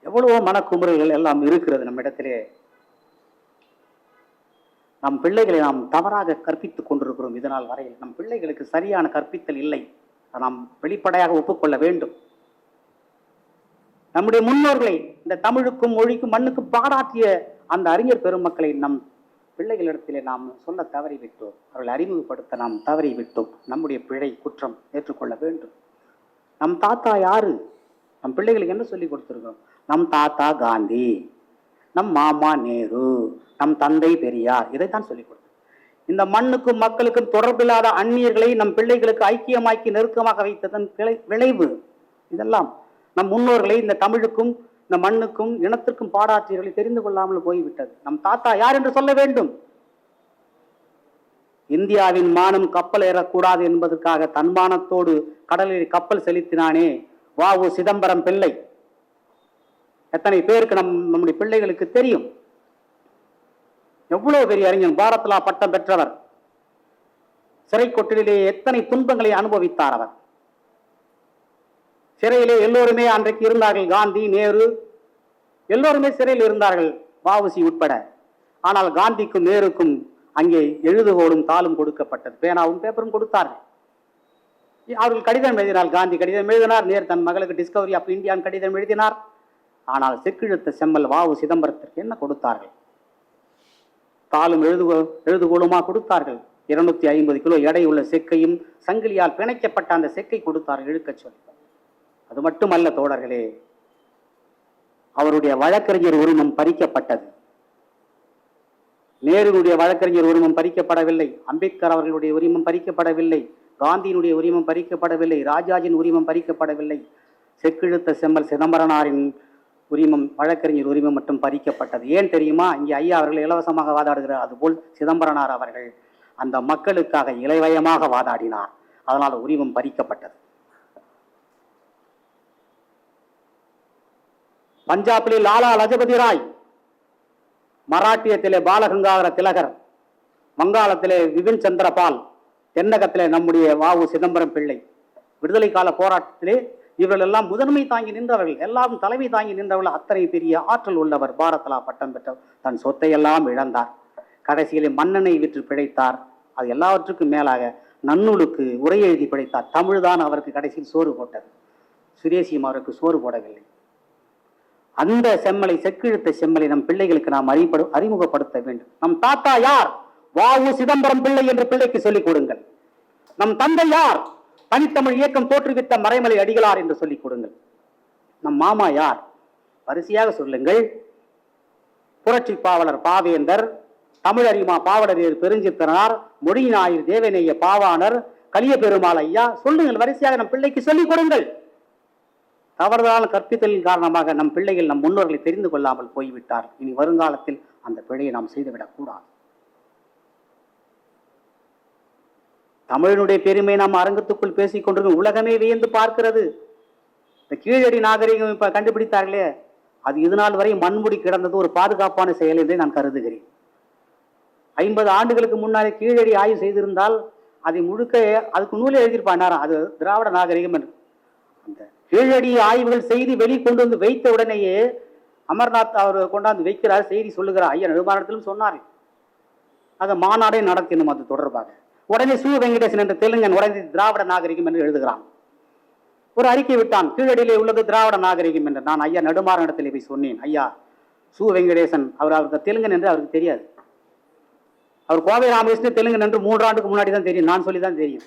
எவ்வளவோ மனக்குமுறல்கள் எல்லாம் இருக்கிறது நம்மிடத்திலே. நம் பிள்ளைகளை நாம் தவறாக கற்பித்துக் கொண்டிருக்கிறோம். இதனால் வரையில் நம் பிள்ளைகளுக்கு சரியான கற்பித்தல் இல்லை. நாம் வெளிப்படையாக ஒப்புக்கொள்ள வேண்டும். நம்முடைய முன்னோர்களை இந்த தமிழுக்கும் மொழிக்கும் மண்ணுக்கும் பாராட்டிய அந்த அறிஞர் பெருமக்களை நம் பிள்ளைகளிடத்திலே நாம் சொல்ல தவறிவிட்டோம். அவர்களை அறிமுகப்படுத்த நாம் தவறிவிட்டோம். நம்முடைய பிழை குற்றம் ஏற்றுக்கொள்ள வேண்டும். நம் தாத்தா யாரு? நம் பிள்ளைகளுக்கு என்ன சொல்லி கொடுத்திருக்கோம்? நம் தாத்தா காந்தி, நம் மாமா நேரு, நம் தந்தை பெரியார், இதைத்தான் சொல்லிக் கொடுத்தோம். இந்த மண்ணுக்கும் மக்களுக்கும் தொடர்பில்லாத அந்நியர்களை நம் பிள்ளைகளுக்கு ஐக்கியமாக்கி நெருக்கமாக வைத்ததன் விளைவு இதெல்லாம். நம் முன்னோர்களை இந்த தமிழுக்கும் இந்த மண்ணுக்கும் இனத்திற்கும் பாடாற்றியவர்களை தெரிந்து கொள்ளாமல் போய்விட்டது. நம் தாத்தா யார் என்று சொல்ல வேண்டும். இந்தியாவின் மானம் கப்பல் ஏறக்கூடாது என்பதற்காக தன்மானத்தோடு கடலில் கப்பல் செலுத்தினானே வ.உ. சிதம்பரம் பிள்ளை. எத்தனை பேருக்கு நம்முடைய பிள்ளைகளுக்கு தெரியும்? எவ்வளவு பெரிய அறிஞர், பாரத்லா பட்டம் பெற்றவர். சிறை கொட்டிலே எத்தனை துன்பங்களை அனுபவித்தார் அவர். சிறையிலே எல்லோருமே அன்றைக்கு இருந்தார்கள். காந்தி, நேரு எல்லோருமே சிறையில் இருந்தார்கள், வ.உ.சி. உட்பட. ஆனால் காந்திக்கும் நேருக்கும் அங்கே எழுதுகோலும் தாளும் கொடுக்கப்பட்டது, பேனாவும் பேப்பரும் கொடுத்தார்கள். அவர்கள் கடிதம் எழுதினார். காந்தி கடிதம் எழுதினார், நேரு தன் மகளுக்கு டிஸ்கவரி ஆஃப் இந்தியான் கடிதம் எழுதினார். ஆனால் செக்கிழுத்த செம்மல் வ.உ. சிதம்பரத்திற்கு என்ன கொடுத்தார்கள்? தாளும் எழுதுகோளுமா கொடுத்தார்கள். 250 கிலோ எடை உள்ள செக்கையும் சங்கிலியால் பிணைக்கப்பட்ட அந்த செக்கை கொடுத்தார்கள் இழுக்க சொல்லி. அது மட்டுமல்ல தோழர்களே, அவருடைய வழக்கறிஞர் உரிமம் பறிக்கப்பட்டது. நேருடைய வழக்கறிஞர் உரிமம் பறிக்கப்படவில்லை, அம்பேத்கர் அவர்களுடைய உரிமம் பறிக்கப்படவில்லை, காந்தியினுடைய உரிமம் பறிக்கப்படவில்லை, ராஜாஜின் உரிமம் பறிக்கப்படவில்லை. செக்கிழுத்த செம்மல் சிதம்பரனாரின் உரிமம், வழக்கறிஞர் உரிமம் மட்டும் பறிக்கப்பட்டது. ஏன் தெரியுமா? இங்கே ஐயா அவர்கள் இலவசமாக வாதாடுகிறார். அதுபோல் சிதம்பரனார் அவர்கள் அந்த மக்களுக்காக இலைவயமாக வாதாடினார். அதனால் உரிமம் பறிக்கப்பட்டது. பஞ்சாபிலே லாலா லஜபதி ராய், மராட்டியத்திலே பாலகங்காதர திலகர், வங்காளத்திலே விபின் சந்திரபால், தென்னகத்திலே நம்முடைய வாவு சிதம்பரம் பிள்ளை. விடுதலை கால போராட்டத்திலே இவர்கள் எல்லாம் முதன்மை தாங்கி நின்றவர்கள், எல்லாரும் தலைமை தாங்கி நின்றவர்கள். அத்தனை பெரிய ஆற்றல் உள்ளவர். பாரத்லா பட்டம் பெற்ற தன் சொத்தை எல்லாம் இழந்தார். கடைசியிலே மன்னனை விற்று பிழைத்தார். அது எல்லாவற்றுக்கும் மேலாக நன்னூலுக்கு உரை எழுதி பிழைத்தார். தமிழ் தான் அவருக்கு கடைசியில் சோறு போட்டது. சுரேசியம் அவருக்கு சோறு போடவில்லை. அந்த செம்மலை, செக்கிழுத்த செம்மலை நம் பிள்ளைகளுக்கு நாம் அறிமுகப்படுத்த வேண்டும். நம் தாத்தா யார்? வாவு சிதம்பரம் பிள்ளை என்று பிள்ளைக்கு சொல்லிக் கொடுங்கள். நம் தந்தை யார்? தனித்தமிழ் இயக்கம் தோற்றுவித்த மறைமலை அடிகளார் என்று சொல்லிக் கொடுங்கள். நம் மாமா யார்? வரிசையாக சொல்லுங்கள். புரட்சி பாவலர் பாவேந்தர், தமிழறிமா பாவலர் பெருஞ்சித்திரனார், மொழிநாயர் தேவநேய பாவாணர், கலிய பெருமாள் ஐயா, சொல்லுங்கள். வரிசையாக நம் பிள்ளைக்கு சொல்லிக் கொடுங்கள். தவறுதலான கற்பித்தலின் காரணமாக நம் பிள்ளைகள் நம் முன்னோர்களை தெரிந்து கொள்ளாமல் போய்விட்டார். இனி வருங்காலத்தில் அந்த பிழையை நாம் செய்துவிடக் கூடாது. தமிழனுடைய பெருமை நாம் அரங்கத்துக்குள் பேசிக் கொண்டிருக்கும் உலகமே வியந்து பார்க்கிறது. இந்த கீழடி நாகரிகம் இப்ப கண்டுபிடித்தார்களே, அது இது நாள் வரை மண்முடி கிடந்தது ஒரு பாதுகாப்பான செயல் என்றே நான் கருதுகிறேன். 50 ஆண்டுகளுக்கு முன்னாலே கீழடி ஆய்வு செய்திருந்தால் அதை முழுக்க அதுக்கு நூலே எழுதியிருப்பார். அது திராவிட நாகரிகம் என்று. அந்த கீழடி ஆய்வுகள் செய்தி வெளிக்கொண்டு வந்து வைத்த உடனேயே அமர்நாத் அவர் கொண்டாந்து வைக்கிறார், செய்தி சொல்லுகிறார். ஐயா நெடுமாறத்திலும் சொன்னார், அதை மாநாடே நடத்தினும் அது தொடர்பாக. உடனே சு வெங்கடேசன் என்ற தெலுங்கன் உடனே திராவிட நாகரிகம் என்று எழுதுகிறான். ஒரு அறிக்கை விட்டான், கீழடியிலே உள்ளது திராவிட நாகரிகம் என்று. நான் ஐயா நெடுமாறன் இடத்திலே போய் சொன்னேன், ஐயா சு வெங்கடேசன் அவருக்கு தெலுங்கன் என்று அவருக்கு தெரியாது. அவர் கோவை ராமகிருஷ்ணன் தெலுங்கன் என்று 3 ஆண்டுக்கு முன்னாடி தான் தெரியும். நான் சொல்லி தான் தெரியும்.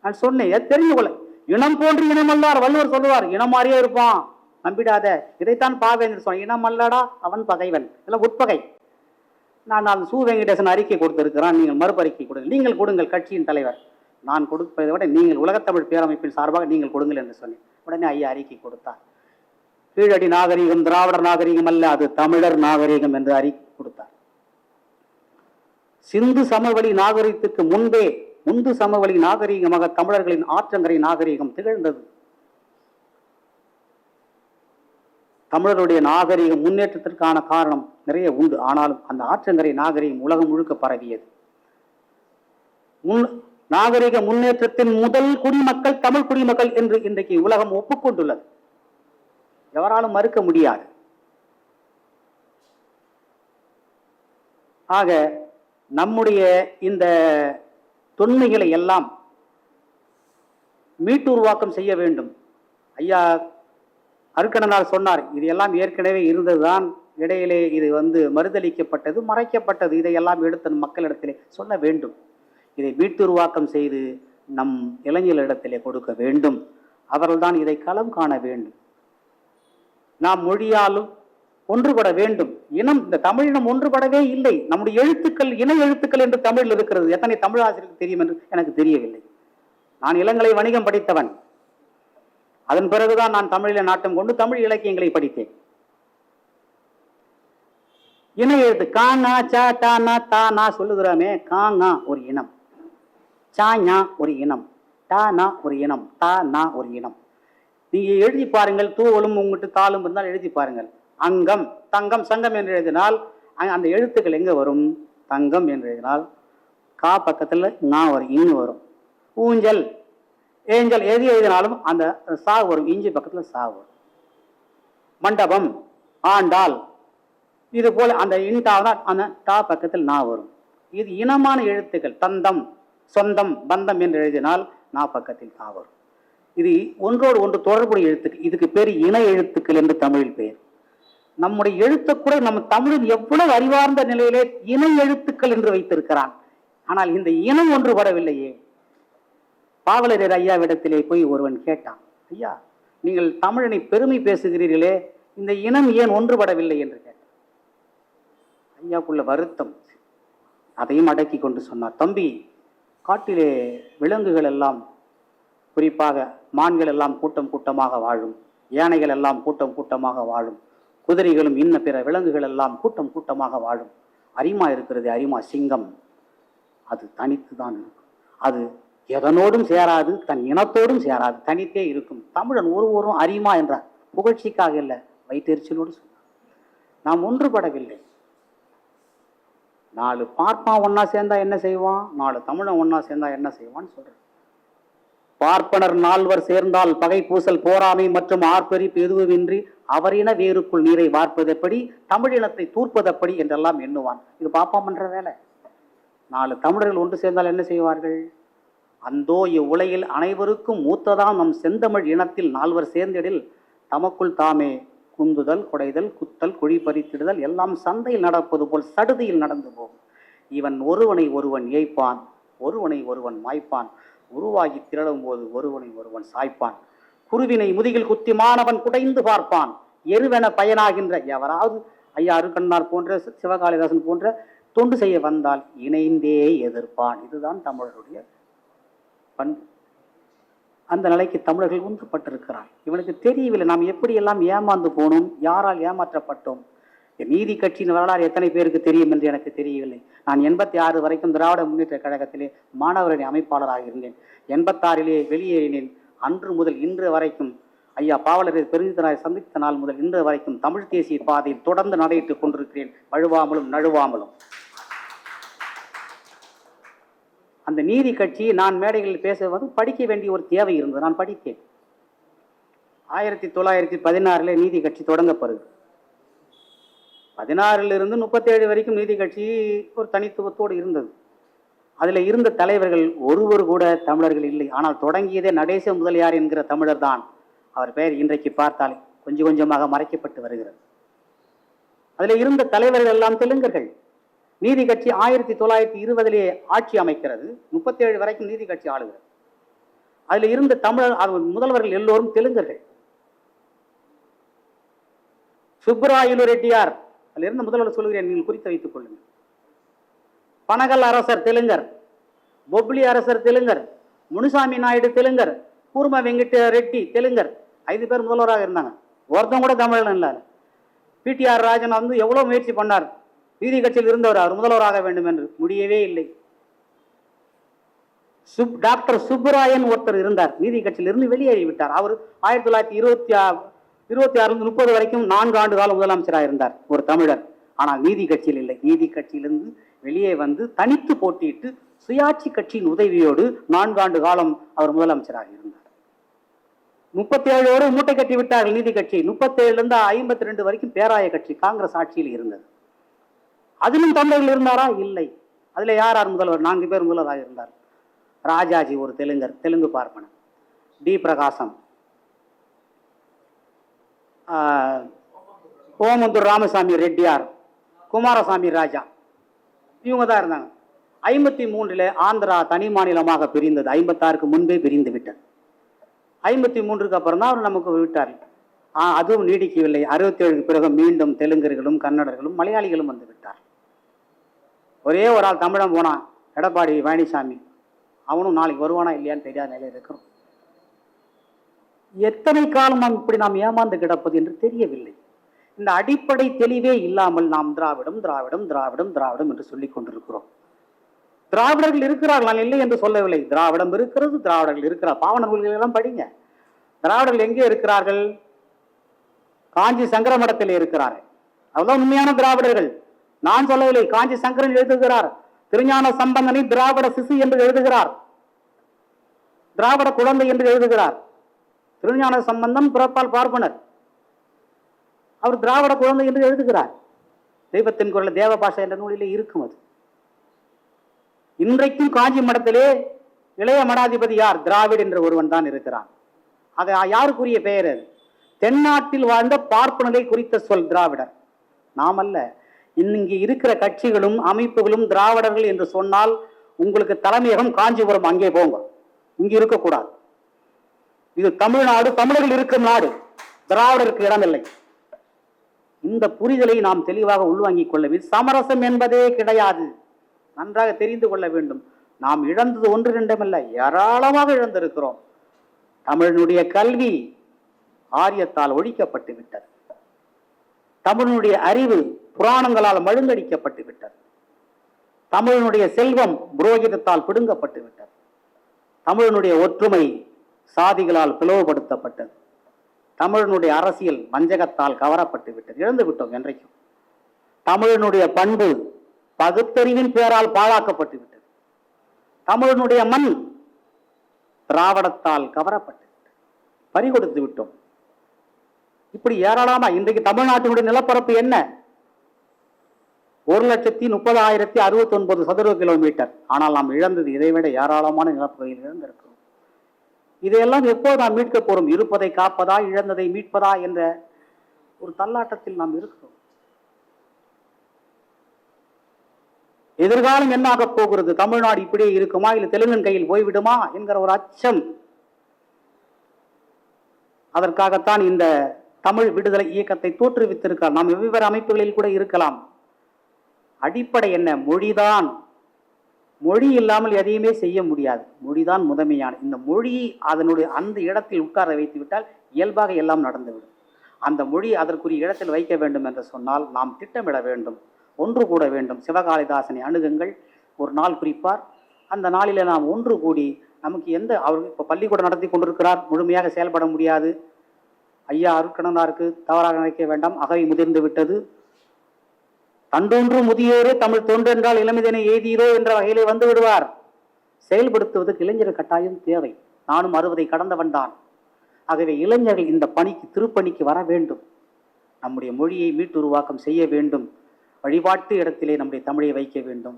நான் சொன்னேன், தெரிந்து கொள்ள. இனம் போன்று இனமல்லார் வள்ளுவர் சொல்லுவார். இனம் மாறியே இருப்பான், நம்பிடாத. இதைத்தான் பாவேந்தர் சொன்ன, இனம் அல்லடா அவன் பகைவன், இதெல்லாம் உட்பகை. நான் அந்த சு வெங்கடேசன் அறிக்கை கொடுத்திருக்கிறான், நீங்கள் மறுபறிக்கை கொடுங்கள். நீங்கள் கொடுங்கள், கட்சியின் தலைவர். நான் கொடுப்பதை விட நீங்கள் உலகத்தமிழ் பேரமைப்பின் சார்பாக நீங்கள் கொடுங்கள் என்று சொன்னேன். உடனே ஐயா அறிக்கை கொடுத்தார். கீழடி நாகரிகம் திராவிடர் நாகரிகம் அல்ல, அது தமிழர் நாகரிகம் என்று அறிக்கை கொடுத்தார். சிந்து சமவெளி நாகரிகத்துக்கு முன்பே முந்து சமவெளி நாகரிகமாக தமிழர்களின் ஆற்றங்கரை நாகரிகம் திகழ்ந்தது. தமிழருடைய நாகரிக முன்னேற்றத்திற்கான காரணம் நிறைய உண்டு. ஆனாலும் அந்த ஆற்றங்கரை நாகரிகம் உலகம் முழுக்க பரவியது. நாகரிக முன்னேற்றத்தின் முதல் குடிமக்கள் தமிழ் குடிமக்கள் என்று இன்றைக்கு உலகம் ஒப்புக்கொண்டுள்ளது. எவராலும் மறுக்க முடியாது. ஆக நம்முடைய இந்த தொன்மைகளை எல்லாம் மீட்டுருவாக்கம் செய்ய வேண்டும். ஐயா அருக்கணனார் சொன்னார், இது எல்லாம் ஏற்கனவே இருந்ததுதான், இடையிலே இது மறுதளிக்கப்பட்டது, மறைக்கப்பட்டது. இதையெல்லாம் எடுத்து மக்களிடத்திலே சொல்ல வேண்டும். இதை மீட்டுருவாக்கம் செய்து நம் இளைஞர்களிடத்திலே கொடுக்க வேண்டும். அவர்கள்தான் இதை களம் காண வேண்டும். நாம் மொழியாலும் ஒன்றுபட வேண்டும். இனம், இந்த தமிழினம் ஒன்றுபடவே இல்லை. நம்முடைய எழுத்துக்கள் இணை எழுத்துக்கள் என்று தமிழில் இருக்கிறது. எத்தனை தமிழ் ஆசிரியருக்கு தெரியும் என்று எனக்கு தெரியவில்லை. நான் இளங்கலை வணிகம் படித்தவன். அதன் பிறகுதான் நான் தமிழில் நாட்டம் கொண்டு தமிழ் இலக்கியங்களை படித்தேன். இணை எழுத்து கானா சா டானா தானா சொல்லுகிறோமே, காங்கா ஒரு இனம், சாஞா ஒரு இனம், டானா ஒரு இனம், தானா ஒரு இனம். நீங்க எழுதி பாருங்கள், தூவலும் உங்கள்கிட்ட தாளும் இருந்தால் எழுதி பாருங்கள். அங்கம், தங்கம், சங்கம் என்று எழுதினால் அந்த எழுத்துக்கள் எங்க வரும்? தங்கம் என்று எழுதினால் கா பக்கத்தில் நா வரும், இன்னு வரும். ஊஞ்சல், ஏஞ்சல் எது எழுதினாலும் அந்த சா வரும், இஞ்சி பக்கத்தில் சா வரும். மண்டபம், ஆண்டாள், இது போல அந்த இன்டாவனா அந்த டா பக்கத்தில் நா வரும். இது இனமான எழுத்துக்கள். தந்தம், சொந்தம், பந்தம் என்று எழுதினால் நா பக்கத்தில் தா வரும். இது ஒன்றோடு ஒன்று தொடர்புடைய எழுத்துக்கள். இதுக்கு பேர் இணை எழுத்துக்கள் என்று தமிழில் பெயர். நம்முடைய எழுத்துக்கூட நம்ம தமிழில் எவ்வளவு அறிவார்ந்த நிலையிலே இணை எழுத்துக்கள் என்று வைத்திருக்கிறான். ஆனால் இந்த இனம் ஒன்றுபடவில்லையே. பாவலரர் ஐயாவிடத்திலே போய் ஒருவன் கேட்டான், ஐயா, நீங்கள் தமிழனை பெருமை பேசுகிறீர்களே, இந்த இனம் ஏன் ஒன்றுபடவில்லை என்று கேட்டான். ஐயாக்குள்ள வருத்தம், அதையும் அடக்கி கொண்டு சொன்னார், தம்பி, காட்டிலே விலங்குகள் எல்லாம், குறிப்பாக மான்கள் எல்லாம் கூட்டம் கூட்டமாக வாழும், யானைகள் எல்லாம் கூட்டம் கூட்டமாக வாழும், குதிரைகளும் இன்ன பிற விலங்குகள் எல்லாம் கூட்டம் கூட்டமாக வாழும். அரிமா இருக்கிறது, அரிமா சிங்கம், அது தனித்து தான் இருக்கும். அது எதனோடும் சேராது, தன் இனத்தோடும் சேராது, தனித்தே இருக்கும். தமிழன் ஒருவரும் அரிமா என்றார், புகழ்ச்சிக்காக இல்லை, வயிற்றெரிச்சலோடு சொன்னார். நாம் ஒன்றுபடவில்லை. 4 பார்ப்பான் ஒன்னா சேர்ந்தா என்ன செய்வான், 4 தமிழன் ஒன்னா சேர்ந்தா என்ன செய்வான்னு சொல்றேன். பார்ப்பனர் 4 சேர்ந்தால் பகை பூசல் போராமை மற்றும் ஆர்ப்பரிப்பு எதுவுமின்றி அவரின வேருக்குள் நீரை வார்ப்பதெப்படி, தமிழினத்தை தூர்ப்பதப்படி என்றெல்லாம் எண்ணுவான். இது பாப்பான் பண்ற வேலை. 4 தமிழர்கள் ஒன்று சேர்ந்தால் என்ன செய்வார்கள்? அந்தோ இவ்வுலகில் அனைவருக்கும் மூத்ததாம் நம் செந்தமிழ் இனத்தில் 4 சேர்ந்திடில் தமக்குள் தாமே குந்துதல், குடைதல், குத்தல், குழி பறித்திடுதல் எல்லாம் சந்தையில் நடப்பது போல் சடுதியில் நடந்து போகும். இவன் ஒருவனை ஒருவன் ஏய்ப்பான், ஒருவனை ஒருவன் மாய்ப்பான், உருவாகி திரளும் போது ஒருவனை ஒருவன் சாய்ப்பான். குருவினை முதுகில் குத்தி மாணவன் குடைந்து பார்ப்பான், எருவென பயனாகின்ற எவராவது ஐயா அருக்கண்ணார் போன்ற, சிவகாளிதாசன் போன்ற தொண்டு செய்ய வந்தால் இணைந்தே எதிர்ப்பான். இதுதான் தமிழருடைய பண்பு. அந்த நிலைக்கு தமிழர்கள் ஒன்றுபட்டிருக்கிறார். இவனுக்கு தெரியவில்லை நாம் எப்படியெல்லாம் ஏமாந்து போனோம், யாரால் ஏமாற்றப்பட்டோம். நீதி கட்சியின் வரலாறு எத்தனை பேருக்கு தெரியும் என்று எனக்கு தெரியவில்லை. நான் 86 வரைக்கும் திராவிட முன்னேற்ற கழகத்திலே மாணவரணி அமைப்பாளராக இருந்தேன். 86 வெளியேறினேன். அன்று முதல் இன்று வரைக்கும் ஐயா பாவலரர் பெருஞ்சித்தனாரை சந்தித்த நாள் முதல் இன்று வரைக்கும் தமிழ் தேசிய பாதையில் தொடர்ந்து நடையிட்டுக் கொண்டிருக்கிறேன், வழுவாமலும் நழுவாமலும். அந்த நீதி கட்சி நான் மேடைகளில் பேசுவது படிக்க வேண்டிய ஒரு தேவை இருந்தது. நான் படித்தேன். 1916 நீதி கட்சி தொடங்கப்படுது. 16 37 வரைக்கும் நீதி கட்சி ஒரு தனித்துவத்தோடு இருந்தது. அதில் இருந்த தலைவர்கள் ஒருவர் கூட தமிழர்கள் இல்லை. ஆனால் தொடங்கியதே நடேச முதலியார் என்கிற தமிழர் தான். அவர் பெயர் இன்றைக்கு பார்த்தால் கொஞ்சம் கொஞ்சமாக மறைக்கப்பட்டு வருகிறது. அதில் இருந்த தலைவர்கள் எல்லாம் தெலுங்கர்கள். நீதி கட்சி 1920 ஆட்சி அமைக்கிறது. 37 வரைக்கும் நீதி கட்சி ஆளுகிறது. அதில் இருந்த தமிழர் முதல்வர்கள் எல்லோரும் தெலுங்கர்கள். சுப்பராயலு ரெட்டியார் அதில் இருந்த முதல்வர் சொல்கிறேன், நீங்கள் குறித்து வைத்துக் கொள்ளுங்கள். பனகல் அரசர் தெலுங்கர், பொப்ளி அரசர் தெலுங்கர், முனுசாமி நாயுடு தெலுங்கர், கூர்ம வெங்கட ரெட்டி தெலுங்கர். 5 பேர் முதல்வராக இருந்தாங்க. ஒருத்தம் கூட தமிழன் இல்லை. பிடிஆர் ராஜன் எவ்வளோ முயற்சி பண்ணார், நீதி கட்சியில் இருந்தவர், அவர் முதல்வராக வேண்டும் என்று, முடியவே இல்லை. டாக்டர் சுப்பராயன் ஒருத்தர் இருந்தார், நீதி கட்சியில் இருந்து வெளியேறிவிட்டார். அவர் 1926 30 வரைக்கும் 4 ஆண்டு காலம் முதலமைச்சராக இருந்தார், ஒரு தமிழர். ஆனால் நீதி கட்சியில் இல்லை. நீதி கட்சியிலிருந்து வெளியே வந்து தனித்து போட்டியிட்டு சுயாட்சி கட்சியின் உதவியோடு 4 ஆண்டு காலம் அவர் முதலமைச்சராக இருந்தார். 37 மூட்டை கட்டி விட்டார்கள் நீதி கட்சி. 37 52 வரைக்கும் பேராய கட்சி காங்கிரஸ் ஆட்சியில் இருந்தது. அதிலும் தமிழர்கள் இருந்தாரா? இல்லை. அதுல யார் முதல்வர்? 4 பேர் முதல்வராக இருந்தார். ராஜாஜி ஒரு தெலுங்கர், தெலுங்கு பார்ப்பனர். டி பிரகாசம், ஓமந்தூர் ராமசாமி ரெட்டியார், குமாரசாமி ராஜா, இவங்க தான் இருந்தாங்க. 53 ஆந்திரா தனி மாநிலமாக பிரிந்தது. 56க்கு முன்பே பிரிந்து விட்டது. 53க்கு அப்புறம் தான் அவர் நமக்கு விட்டார். அதுவும் நீடிக்கவில்லை. 67க்கு பிறகு மீண்டும் தெலுங்கர்களும் கன்னடர்களும் மலையாளிகளும் வந்து விட்டார். ஒரே ஒரு ஆள் தமிழன் போனான், எடப்பாடி பழனிசாமி. அவனும் நாளைக்கு வருவானா இல்லையான்னு தெரியாத நிலையில் இருக்கிறோம். எத்தனை காலம் நாம் ஏமாந்து கிடப்பது என்று தெரியவில்லை. இந்த அடிப்படை தெளிவே இல்லாமல் நாம் திராவிடம் திராவிடம் திராவிடம் திராவிடம் என்று சொல்லிக் கொண்டிருக்கிறோம். திராவிடர்கள் இருக்கிறார்கள், நான் இல்லை என்று சொல்லவில்லை. திராவிடம் இருக்கிறது, திராவிடர்கள் இருக்கிறார். பாவன நூல்கள் எல்லாம் படிங்க. திராவிடர்கள் எங்கே இருக்கிறார்கள்? காஞ்சி சங்கர மடத்தில் இருக்கிறார்கள். அதுதான் உண்மையான திராவிடர்கள். நான் சொல்லவில்லை, காஞ்சி சங்கரன் எழுதுகிறார். திருஞான சம்பந்தனை திராவிட சிசு என்று எழுதுகிறார், திராவிட குழந்தை என்று எழுதுகிறார். திருஞான சம்பந்தன் பிறப்பால் பார்ப்பனர், அவர் திராவிட குழந்தை என்று எழுதுகிறார். தெய்வத்தின் குரல் தேவ பாஷை என்ற நூலிலே இருக்கும். அது இன்றைக்கும் காஞ்சி மடத்திலே இளைய மடாதிபதி யார்? திராவிட என்ற ஒருவன் தான் இருக்கிறான். அது யாருக்குரிய பெயர்? அது தென்னாட்டில் வாழ்ந்த பார்ப்பனரை குறித்த சொல் திராவிடர். நாம் அல்ல. இங்கு இருக்கிற கட்சிகளும் அமைப்புகளும் திராவிடர்கள் என்று சொன்னால் உங்களுக்கு தலைமையகம் காஞ்சிபுரம், அங்கே போங்க. இங்கு இருக்கக்கூடாது. இது தமிழ்நாடு, தமிழர்கள் இருக்கும் நாடு, திராவிடருக்கு இடமில்லை. இந்த புரிதலை நாம் தெளிவாக உள்வாங்கிக் கொள்ளவில்லை. சமரசம் என்பதே கிடையாது. நன்றாக தெரிந்து கொள்ள வேண்டும். நாம் இழந்தது ஒன்று இரண்டமல்ல, ஏராளமாக இழந்திருக்கிறோம். தமிழனுடைய கல்வி ஆரியத்தால் ஒழிக்கப்பட்டு விட்டது. தமிழனுடைய அறிவு புராணங்களால் மழுங்கடிக்கப்பட்டு விட்டது. தமிழனுடைய செல்வம் புரோகிதத்தால் பிடுங்கப்பட்டு விட்டது. தமிழனுடைய ஒற்றுமை சாதிகளால் பிளவுபடுத்தப்பட்டது. தமிழனுடைய அரசியல் வஞ்சகத்தால் கவரப்பட்டு விட்டது. இழந்து விட்டோம் என்றைக்கும். தமிழனுடைய பண்பு பகுத்தறிவின் பேரால் பாழாக்கப்பட்டு விட்டது. தமிழனுடைய மண் திராவிடத்தால் கவரப்பட்டு விட்டது. பறிகொடுத்து விட்டோம். இப்படி ஏராளமா இன்றைக்கு தமிழ்நாட்டினுடைய நிலப்பரப்பு என்ன? 1,30,069 சதுர கிலோமீட்டர். ஆனால் நாம் இழந்தது இதைவிட ஏராளமான நிலப்பகுதியில் இழந்திருக்கிறோம். இதையெல்லாம் எப்போது நாம் மீட்க போறோம்? இருப்பதை காப்பதா, இழந்ததை மீட்பதா என்ற ஒரு தள்ளாட்டத்தில் நாம் இருக்கிறோம். எதிர்காலம் என்ன ஆக போகிறது? தமிழ்நாடு இப்படியே இருக்குமா, இல்லை தெலுங்கன் கையில் போய்விடுமா என்கிற ஒரு அச்சம். அதற்காகத்தான் இந்த தமிழ் விடுதலை இயக்கத்தை தோற்றுவித்திருக்கிறார். நாம் வெவ்வேறு அமைப்புகளில் கூட இருக்கலாம். அடிப்படை என்ன? மொழிதான். மொழி இல்லாமல் எதையுமே செய்ய முடியாது. மொழிதான் முதன்மையான. இந்த மொழி அதனுடைய அந்த இடத்தில் உட்கார வைத்து விட்டால் இயல்பாக எல்லாம் நடந்துவிடும். அந்த மொழி அதற்குரிய இடத்தில் வைக்க வேண்டும் என்று சொன்னால் நாம் திட்டமிட வேண்டும், ஒன்று கூட வேண்டும். சிவகாளிதாசனை அணுகுங்கள், ஒரு நாள் குறிப்பார். அந்த நாளில் நாம் ஒன்று கூடி நமக்கு அவர் இப்போ பள்ளிக்கூடம் நடத்தி கொண்டிருக்கிறார், முழுமையாக செயல்பட முடியாது. ஐயா அருட்கணனாருக்கு தவறாக நினைக்க வேண்டாம், அகவை முதிர்ந்து விட்டது. தண்டொன்று முதியோரே தமிழ் தொன்றென்றால் இளமிதனை எய்தீரோ என்ற வகையிலே வந்து விடுவார். செயல்படுத்துவதற்கு இளைஞர் கட்டாயம் தேவை. நானும் 60 கடந்தவன் தான். ஆகவே இளைஞர்கள் இந்த பணிக்கு, திருப்பணிக்கு வர வேண்டும். நம்முடைய மொழியை மீட்டுருவாக்கம் செய்ய வேண்டும். வழிபாட்டு இடத்திலே நம்முடைய தமிழை வைக்க வேண்டும்.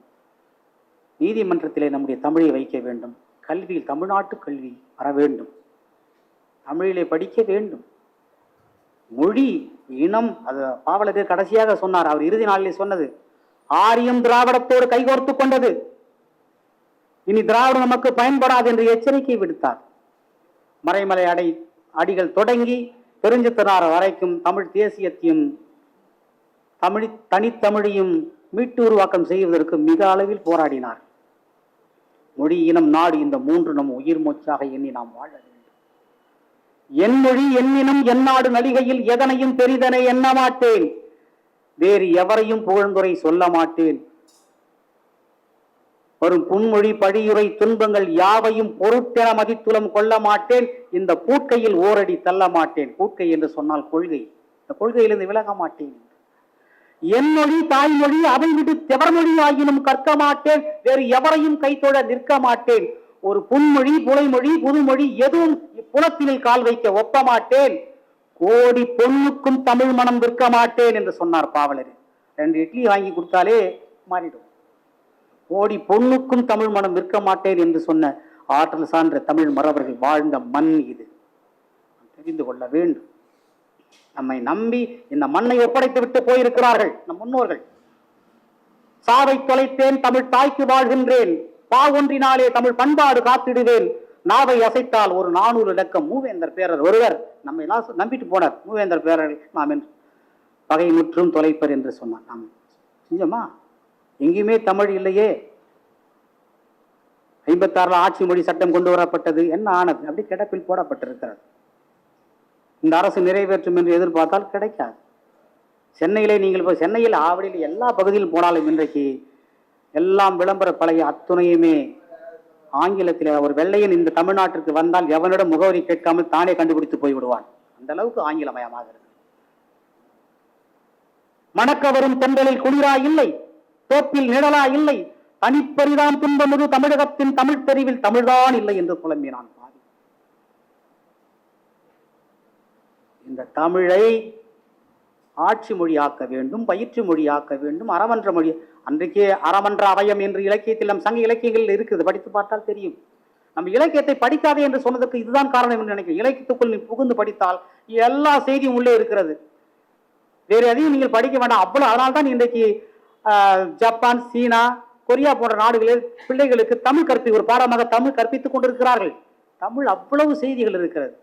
நீதிமன்றத்திலே நம்முடைய தமிழை வைக்க வேண்டும். கல்வியில் தமிழ்நாட்டு கல்வி வர வேண்டும். தமிழிலே படிக்க வேண்டும். மொழி, இனம், அது பாவலர் கடைசியாக சொன்னார். அவர் இறுதி நாளிலே சொன்னது, ஆரியம் திராவிடத்தோடு கைகோர்த்து கொண்டது, இனி திராவிடம் நமக்கு பயன்படாது என்று எச்சரிக்கை விடுத்தார். மறைமலை அடிகள் தொடங்கி பெருஞ்சித்தனார் வரைக்கும் தமிழ் தேசியத்தையும் தனித்தமிழையும் மீட்டு உருவாக்கம் செய்வதற்கு மிக அளவில் போராடினார். மொழி, இனம், நாடு, இந்த மூன்று நம் உயிர் மூச்சாக எண்ணி நாம் வாழ வேண்டும். என் மொழி, என் இனம், என் நாடு நலிகையில் எதனையும் பெரிதனை எண்ண மாட்டேன். வேறு எவரையும் புகழ்ந்துரை சொல்ல மாட்டேன். வரும் புன்மொழி பழியுரை துன்பங்கள் யாவையும் பொருட்டென மதித்துளம் கொள்ள மாட்டேன். இந்த பூட்கையில் ஓரடி தள்ள மாட்டேன். பூட்கை என்று சொன்னால் கொள்கை. இந்த கொள்கையிலிருந்து விலக மாட்டேன். என் மொழி தாய்மொழி, அதை விடு தெவர்மொழி ஆயினும் கற்க மாட்டேன். வேறு எவரையும் கைத்தொழ நிற்க மாட்டேன். ஒரு புன்மொழி, புலைமொழி, புதுமொழி எதுவும் புலத்தினில் கால் வைக்க ஒப்ப மாட்டேன். கோடி பொண்ணுக்கும் தமிழ் மனம் விற்க மாட்டேன் என்று சொன்னார் பாவலர். 2 இட்லி வாங்கி கொடுத்தாலே மாறிடும். கோடி பொண்ணுக்கும் தமிழ் மனம் விற்க மாட்டேன் என்று சொன்ன ஆற்றல் சான்ற தமிழ் மறவர்கள் வாழ்ந்த மண் இது. தெரிந்து கொள்ள வேண்டும். நம்மை நம்பி இந்த மண்ணை ஒப்படைத்து விட்டு போயிருக்கிறார்கள் நம் முன்னோர்கள். சாவை தொலைத்தேன், தமிழ் தாய்க்கு வாழ்கின்றேன். பாவொன்றினாலே தமிழ் பண்பாடு காத்திடுவேன். நாவை அசைத்தால் ஒரு 400 இலக்கம். மூவேந்தர் பேரர் ஒருவர் நம்மை நம்பிட்டு போனார். மூவேந்தர் பேரர் நாம் என்று பகை முற்றும் தொலைப்பர் என்று சொன்னார். நாம் செஞ்சோமா? எங்கேயுமே தமிழ் இல்லையே. 56 ஆட்சி மொழி சட்டம் கொண்டு வரப்பட்டது. என்ன ஆனது? அப்படி கிடப்பில் போடப்பட்டிருக்கிறது. இந்த அரசு நிறைவேற்றும் என்று எதிர்பார்த்தால் கிடைக்காது. சென்னையிலே நீங்கள் இப்போ சென்னையில், ஆவடியில், எல்லா பகுதியிலும் போனாலும் இன்றைக்கு எல்லாம் விளம்பர பழைய அத்துணையுமே ஆங்கிலத்தில். ஒரு வெள்ளையன் இந்த தமிழ்நாட்டிற்கு வந்தால் எவனிடம் முகவரி கேட்காமல் தானே கண்டுபிடித்து போய்விடுவான். அந்த அளவுக்கு ஆங்கிலமயமாக இருக்கு. மணக்க வரும் தென்றலில் குளிரா இல்லை, தோப்பில் நிழலா இல்லை, தனிப்பரிதான் துன்பமுது தமிழகத்தின் தமிழ் தெரிவில் தமிழ்தான் இல்லை என்று புலம்பினான் பாதி. இந்த தமிழை ஆட்சி மொழியாக்க வேண்டும், பயிற்று மொழியாக்க வேண்டும், அறமன்ற மொழி. அன்றைக்கே அறமன்ற அவயம் என்று இலக்கியத்தில் நம் சங்க இலக்கியங்கள் இருக்குது, படித்து பார்த்தால் தெரியும். நம்ம இலக்கியத்தை படிக்காதே என்று சொன்னதற்கு இதுதான் காரணம் என்று நினைக்கிறேன். இலக்கியத்துக்குள் நீ புகுந்து படித்தால் எல்லா செய்தியும் உள்ளே இருக்கிறது. வேறு எதையும் நீங்கள் படிக்க வேண்டாம். அவ்வளவு. அதனால்தான் இன்றைக்கு ஜப்பான், சீனா, கொரியா போன்ற நாடுகளில் பிள்ளைகளுக்கு தமிழ் ஒரு பாடமாக தமிழ் கற்பித்துக் கொண்டிருக்கிறார்கள். தமிழ் அவ்வளவு செய்திகள் இருக்கிறது.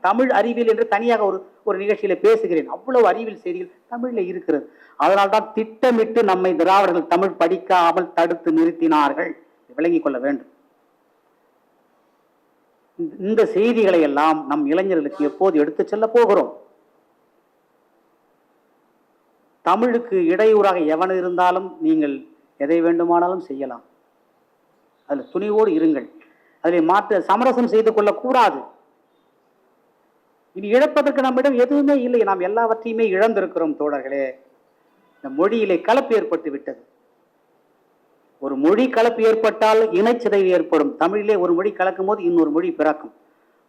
தமிழ் அறிவியல் என்று தனியாக ஒரு நிகழ்ச்சியில பேசுகிறேன். அவ்வளவு அறிவியல் செய்திகள் தமிழ்ல இருக்கிறது. அதனால்தான் திட்டமிட்டு நம்மை திராவிடர்கள் தமிழ் படிக்காமல் தடுத்து நிறுத்தினார்கள். விளங்கிக் கொள்ள வேண்டும். இந்த செய்திகளை எல்லாம் நம் இளைஞர்களுக்கு எப்போது எடுத்து செல்ல போகிறோம்? தமிழுக்கு இடையூறாக எவன் இருந்தாலும் நீங்கள் எதை வேண்டுமானாலும் செய்யலாம். அதில் துணிவோடு இருங்கள். அதில் மாற்ற சமரசம் செய்து கொள்ளக்கூடாது. இனி இழப்பதற்கு நம்மிடம் எதுவுமே இல்லை. நாம் எல்லாவற்றையுமே இழந்திருக்கிறோம் தோழர்களே. இந்த மொழியிலே கலப்பு ஏற்பட்டு விட்டது. ஒரு மொழி கலப்பு ஏற்பட்டால் இனச்சிதைவு ஏற்படும். தமிழிலே ஒரு மொழி கலக்கும் போது இன்னொரு மொழி பிறக்கும்.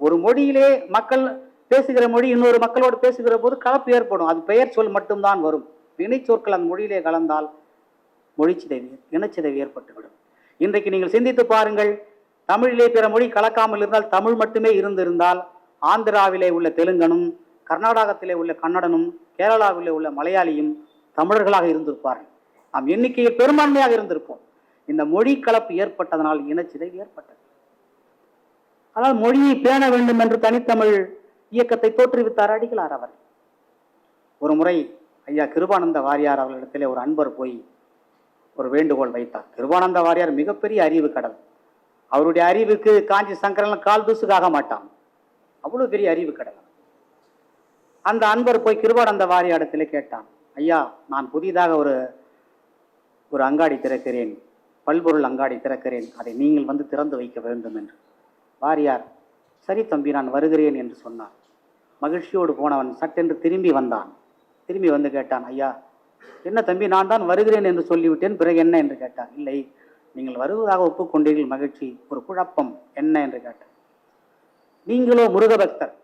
ஒரு மொழியிலே மக்கள் பேசுகிற மொழி இன்னொரு மக்களோடு பேசுகிற போது கலப்பு ஏற்படும். அது பெயர் சொல் மட்டும்தான் வரும். வினை சொற்கள் அந்த மொழியிலே கலந்தால் மொழிச்சிதைவு, இனச்சிதைவு ஏற்பட்டுவிடும். இன்றைக்கு நீங்கள் சிந்தித்து பாருங்கள். தமிழிலே பிற மொழி கலக்காமல் இருந்தால், தமிழ் மட்டுமே இருந்திருந்தால், ஆந்திராவிலே உள்ள தெலுங்கனும், கர்நாடகத்திலே உள்ள கன்னடனும், கேரளாவிலே உள்ள மலையாளியும் தமிழர்களாக இருந்திருப்பார்கள். நாம் எண்ணிக்கையில் பெரும்பான்மையாக இருந்திருப்போம். இந்த மொழி கலப்பு ஏற்பட்டதனால் இனச்சிதைவு ஏற்பட்டது. ஆனால் மொழியை பேண வேண்டும் என்று தனித்தமிழ் இயக்கத்தை தோற்றுவித்தார் அடிகளார் அவர். ஒரு முறை ஐயா கிருபானந்த வாரியார் அவர்களிடத்திலே ஒரு அன்பர் போய் ஒரு வேண்டுகோள் வைத்தார். கிருபானந்த வாரியார் மிகப்பெரிய அறிவு கடல். அவருடைய அறிவுக்கு காஞ்சி சங்கரன் கால் தூசுக்காக மாட்டான். அவ்வளவு பெரிய அறிவு கடல். அந்த அன்பர் போய் கிருபானந்த வாரியாரிடத்திலே கேட்டான், ஐயா, நான் புதிதாக ஒரு அங்காடி திறக்கிறேன், பல்பொருள் அங்காடி திறக்கிறேன், அதை நீங்கள் வந்து திறந்து வைக்க வேண்டும் என்று. வாரியார், சரி தம்பி, நான் வருகிறேன் என்று சொன்னார். மகிழ்ச்சியோடு போனவன் சட்டென்று திரும்பி வந்தான். திரும்பி வந்து கேட்டான், ஐயா, என்ன தம்பி, நான் தான் வருகிறேன் என்று சொல்லிவிட்டேன், பிறகு என்ன என்று கேட்டான். இல்லை, நீங்கள் வருவதாக ஒப்புக்கொண்டீர்கள், மகிழ்ச்சி, ஒரு குழப்பம் என்ன என்று கேட்டான். நீங்களோ முருகபக்தர்,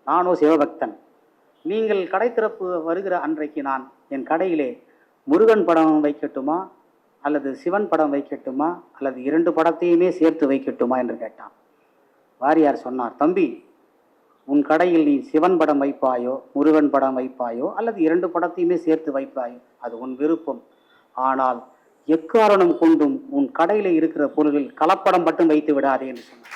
நானோ சிவபக்தன். நீங்கள் கடை திறப்பு வருகிற அன்றைக்கு நான் என் கடையிலே முருகன் படம் வைக்கட்டுமா அல்லது சிவன் படம் வைக்கட்டுமா அல்லது இரண்டு படத்தையுமே சேர்த்து வைக்கட்டுமா என்று கேட்டான். வாரியார் சொன்னார், தம்பி, உன் கடையில் நீ சிவன் படம் வைப்பாயோ முருகன் படம் வைப்பாயோ அல்லது இரண்டு படத்தையுமே சேர்த்து வைப்பாயோ அது உன் விருப்பம். ஆனால் எக்காரணம் கொண்டும் உன் கடையில் இருக்கிற பொருள்கள் கலப்படம் மட்டும் வைத்து விடாதே என்று சொன்னார்.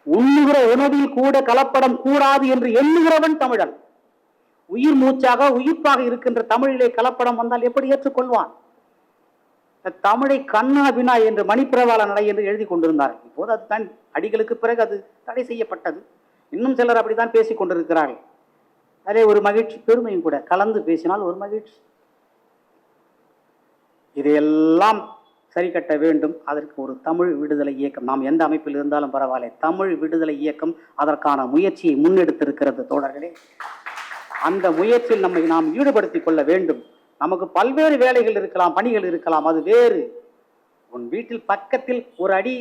உண்ணுகிற உணவில் கூட கலப்படம் கூடாது என்று எண்ணுகிறவன் தமிழன். உயிர் மூச்சாக உயிர்ப்பாக இருக்கின்ற தமிழிலே கலப்படம் வந்தால் எப்படி ஏற்றுக்கொள்வான்? தமிழை கண்ணா வினா என்று மணிப்பிரவாள நடை என்று எழுதி கொண்டிருந்தார்கள். இப்போது அது தான் அடிகளுக்கு பிறகு அது தடை செய்யப்பட்டது. இன்னும் சிலர் அப்படித்தான் பேசிக் கொண்டிருக்கிறார்கள். அதே ஒரு மகிழ்ச்சி, பெருமையும் கூட. கலந்து பேசினால் ஒரு மகிழ்ச்சி. இதையெல்லாம் சரி கட்ட வேண்டும். அதற்கு ஒரு தமிழ் விடுதலை இயக்கம், நாம் எந்த அமைப்பில் இருந்தாலும் பரவாயில்லை, தமிழ் விடுதலை இயக்கம் அதற்கான முயற்சியை முன்னெடுத்திருக்கிறது தோழர்களே. அந்த முயற்சியில் நாம் ஈடுபடுத்திக் கொள்ள வேண்டும். நமக்கு பல்வேறு வேலைகள் இருக்கலாம், பணிகள் இருக்கலாம், அது வேறு. உன் வீட்டில் பக்கத்தில் ஒரு அடி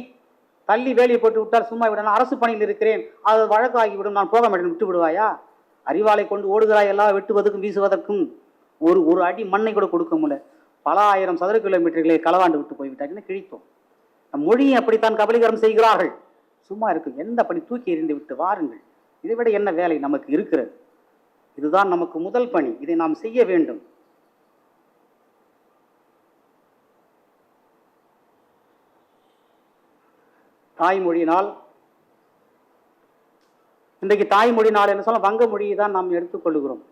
தள்ளி வேலையை போட்டு விட்டால் சும்மா விட, நான் அரசு பணியில் இருக்கிறேன், அது வழக்காகிவிடும், நான் போக மாட்டேன், விட்டு விடுவாயா? அறிவாலை கொண்டு ஓடுகிறாய், எல்லாம் வெட்டுவதற்கும் வீசுவதற்கும் ஒரு அடி மண்ணை கூட கொடுக்க முடியல. பல ஆயிரம் சதுர கிலோமீட்டர்களை களவாண்டு விட்டு போய்விட்டாங்க, கிழித்தோம். மொழியை அப்படித்தான் கபலீகரம் செய்கிறார்கள். சும்மா இருக்கு, எந்த பணி தூக்கி எறிந்து விட்டு வாருங்கள். இதை விட என்ன வேலை நமக்கு இருக்கிறது? இதுதான் நமக்கு முதல் பணி. இதை நாம் செய்ய வேண்டும். தாய்மொழி நாள், இன்றைக்கு தாய்மொழி நாள் என்று சொல்ல வங்க மொழியை தான் நாம் எடுத்துக்கொள்கிறோம்.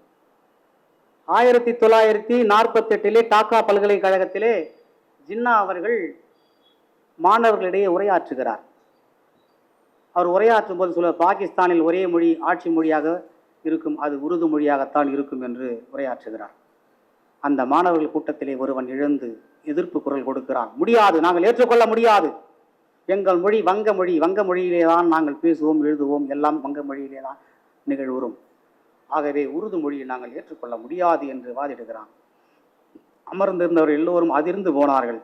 1948 டாக்கா பல்கலைக்கழகத்திலே ஜின்னா அவர்கள் மாணவர்களிடையே உரையாற்றுகிறார். அவர் உரையாற்றும் போது சொல்ல, பாகிஸ்தானில் ஒரே மொழி ஆட்சி மொழியாக இருக்கும், அது உருது மொழியாகத்தான் இருக்கும் என்று உரையாற்றுகிறார். அந்த மாணவர்கள் கூட்டத்திலே ஒருவன் எழுந்து எதிர்ப்பு குரல் கொடுக்கிறான். முடியாது, நாங்கள் ஏற்றுக்கொள்ள முடியாது. எங்கள் மொழி வங்க மொழி, வங்க மொழியிலே தான் நாங்கள் பேசுவோம், எழுதுவோம், எல்லாம் வங்க மொழியிலே தான் நிகழ்வுறும். ஆகவே உருது மொழியை நாங்கள் ஏற்றுக்கொள்ள முடியாது என்று வாதிடுகிறான். அமர்ந்திருந்தவர் எல்லோரும் அதிர்ந்து போனார்கள்.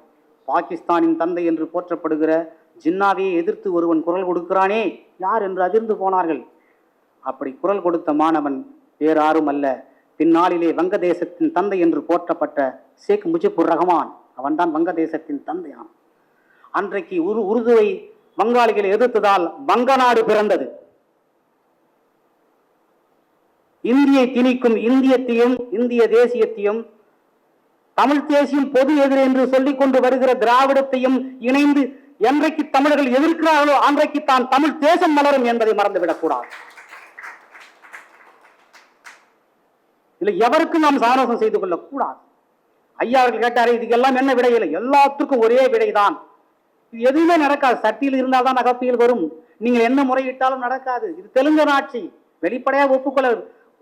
பாகிஸ்தானின் தந்தை என்று போற்றப்படுகிற ஜின்னாவையை எதிர்த்து ஒருவன் குரல் கொடுக்கிறானே, யார் என்று அதிர்ந்து போனார்கள். அப்படி குரல் கொடுத்த மாணவன் வேறாரும் அல்ல, பின்னாளிலே வங்கதேசத்தின் தந்தை என்று போற்றப்பட்ட ஷேக் முஜிபுர் ரஹ்மான். அவன்தான் வங்கதேசத்தின் தந்தையான். அன்றைக்கு உருதுவை வங்காளிகளை எதிர்த்ததால் வங்க நாடு பிறந்தது. இந்தியை திணிக்கும் இந்தியத்தையும் இந்திய தேசியத்தையும் தமிழ் தேசியம் பொது எதிர் என்று சொல்லிக் கொண்டு வருகிற திராவிடத்தையும் இணைந்து என்றைக்கு தமிழர்கள் எதிர்க்கிறார்களோ அன்றைக்கு தான் தமிழ் தேசம் மலரும் என்பதை மறந்துவிடக் கூடாது. இல்லை எவருக்கும் நாம் சாமரசம் செய்து கொள்ளக் கூடாது. ஐயா அவர்கள் கேட்டாரே, இதுக்கெல்லாம் என்ன விடை? இல்லை, எல்லாத்துக்கும் ஒரே விடைதான். இது எதுவுமே நடக்காது. சட்டியில் இருந்தால் தான் அகப்பியில் வரும். நீங்கள் என்ன முறையிட்டாலும் நடக்காது. இது தெலுங்கன் ஆட்சி. வெளிப்படையாக ஒப்புக்கொள்ள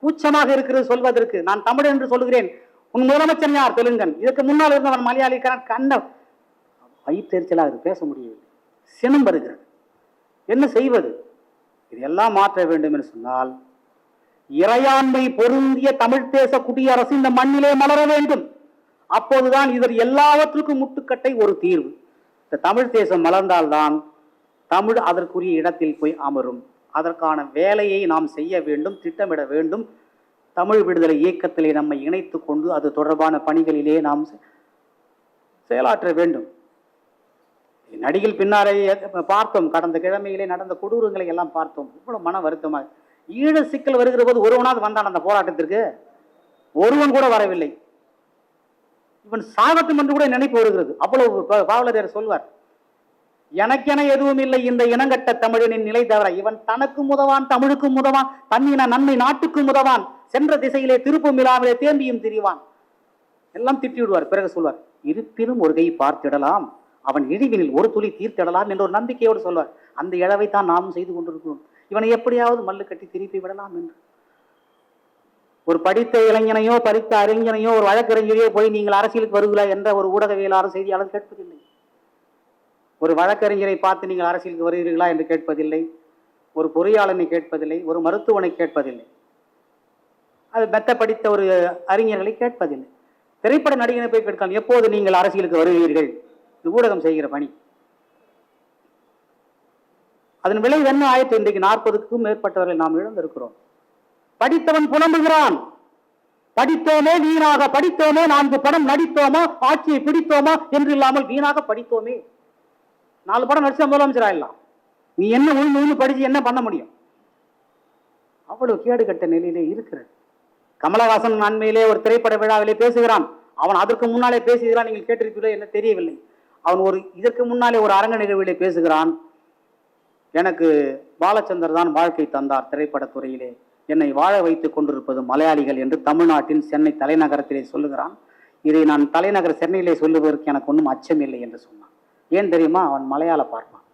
கூச்சமாக இருக்கிறது சொல்வதற்கு. நான் தமிழ் என்று சொல்லுகிறேன். உன் முதலமைச்சர் யார்? தெலுங்கன். இதற்கு முன்னால் இருந்தவன் மலையாளிக்காரன். கண்ண வயிற்றெரிச்சலாக பேச முடியவில்லை. சினம் வருகிறது. என்ன செய்வது? இதெல்லாம் மாற்ற வேண்டும் என்று சொன்னால் இறையாண்மை பொருந்திய தமிழ் தேச குடியரசு இந்த மண்ணிலே மலர வேண்டும். அப்போதுதான் இதர் எல்லாவற்றுக்கும் முட்டுக்கட்டை ஒரு தீர்வு. இந்த தமிழ் தேசம் மலர்ந்தால்தான் தமிழ் அதற்குரிய இடத்தில் போய் அமரும். அதற்கான வேலையை நாம் செய்ய வேண்டும், திட்டமிட வேண்டும். தமிழ் விடுதலை இயக்கத்திலே நம்மை இணைத்துக் கொண்டு அது தொடர்பான பணிகளிலே நாம் செயலாற்ற வேண்டும். நடிகில் பின்னாலே பார்த்தோம், கடந்த கிழமையிலே நடந்த கொடூரங்களை எல்லாம் பார்த்தோம். இவ்வளவு மன வருத்தமாக. ஈழ சிக்கல் வருகிற போது ஒருவனாவது வந்தான் அந்த போராட்டத்திற்கு? ஒருவன் கூட வரவில்லை. இவன் சாகட்டும் என்று கூட நினைப்பு வருகிறது. அவ்வளவு பாவலர் சொல்வார், எனக்கென எதுவும் இல்லை இந்த இனங்கட்ட தமிழனின் நிலை தவிர. இவன் தனக்கும் உதவான், தமிழுக்கும் உதவான், தன்னின நன்மை நாட்டுக்கும் உதவான், சென்ற திசையிலே திருப்பும் இல்லாமலே தேம்பியும் திரிவான், எல்லாம் திட்டி விடுவார். பிறகு சொல்வார், இருப்பினும் ஒரு கை பார்த்திடலாம், அவன் இழிவினில் ஒரு துளி தீர்த்திடலாம் என்ற ஒரு நம்பிக்கையோடு சொல்வார். அந்த இழவைத்தான் நாமும் செய்து கொண்டிருக்கிறோம். இவனை எப்படியாவது மல்லு கட்டி திருப்பி விடலாம் என்று. ஒரு படித்த இளைஞனையோ படித்த அறிஞனையோ ஒரு வழக்கறிஞரையோ போய் நீங்கள் அரசியலுக்கு வருகிறா என்ற ஒரு ஊடகவியலாளர் செய்தியாளர் கேட்பதில்லை. ஒரு வழக்கறிஞரை பார்த்து நீங்கள் அரசியலுக்கு வருகிறீர்களா என்று கேட்பதில்லை. ஒரு பொறியாளனை கேட்பதில்லை. ஒரு மருத்துவனை கேட்பதில்லை. அது மெத்த படித்த ஒரு அறிஞர்களை கேட்பதில்லை. திரைப்பட நடிகனை போய் கேட்கலாம், எப்போது நீங்கள் அரசியலுக்கு வருகிறீர்கள்? இது ஊடகம் செய்கிற பணி. அதன் விளைவு என்ன ஆயிற்று? இன்றைக்கு 40க்கும் மேற்பட்டவர்களை நாம் இழந்திருக்கிறோம். படித்தவன் புலம்புகிறான், படித்தோமே வீணாக, படித்தோமே 4 படம் நடித்தோமா, ஆட்சியை பிடித்தோமா என்று இல்லாமல் வீணாக படித்தோமே. 4 படம் நடிச்சா முதலமைச்சர் ஆயிடலாம். நீ என்ன உள்ள படிச்சு என்ன பண்ண முடியும்? அவ்வளவு கேடுகட்ட நிலையிலே இருக்கிறது. கமலஹாசன் அண்மையிலே ஒரு திரைப்பட விழாவிலே பேசுகிறான். அவன் அதற்கு முன்னாலே பேசுகிறான், நீங்கள் கேட்டிருப்பீர்களோ என்ன தெரியவில்லை. அவன் இதற்கு முன்னாலே ஒரு அரங்க நிகழ்விலே பேசுகிறான், எனக்கு பாலச்சந்தர் தான் வாழ்க்கை தந்தார் திரைப்படத்துறையிலே, என்னை வாழ வைத்துக் கொண்டிருப்பது மலையாளிகள் என்று தமிழ்நாட்டின் சென்னை தலைநகரத்திலே சொல்லுகிறான். இதை நான் தலைநகர் சென்னையிலே சொல்லுவதற்கு எனக்கு ஒன்றும் அச்சம் இல்லை என்று சொன்னான். ஏன் தெரியுமா? அவன் மலையாள பார்ப்பான்.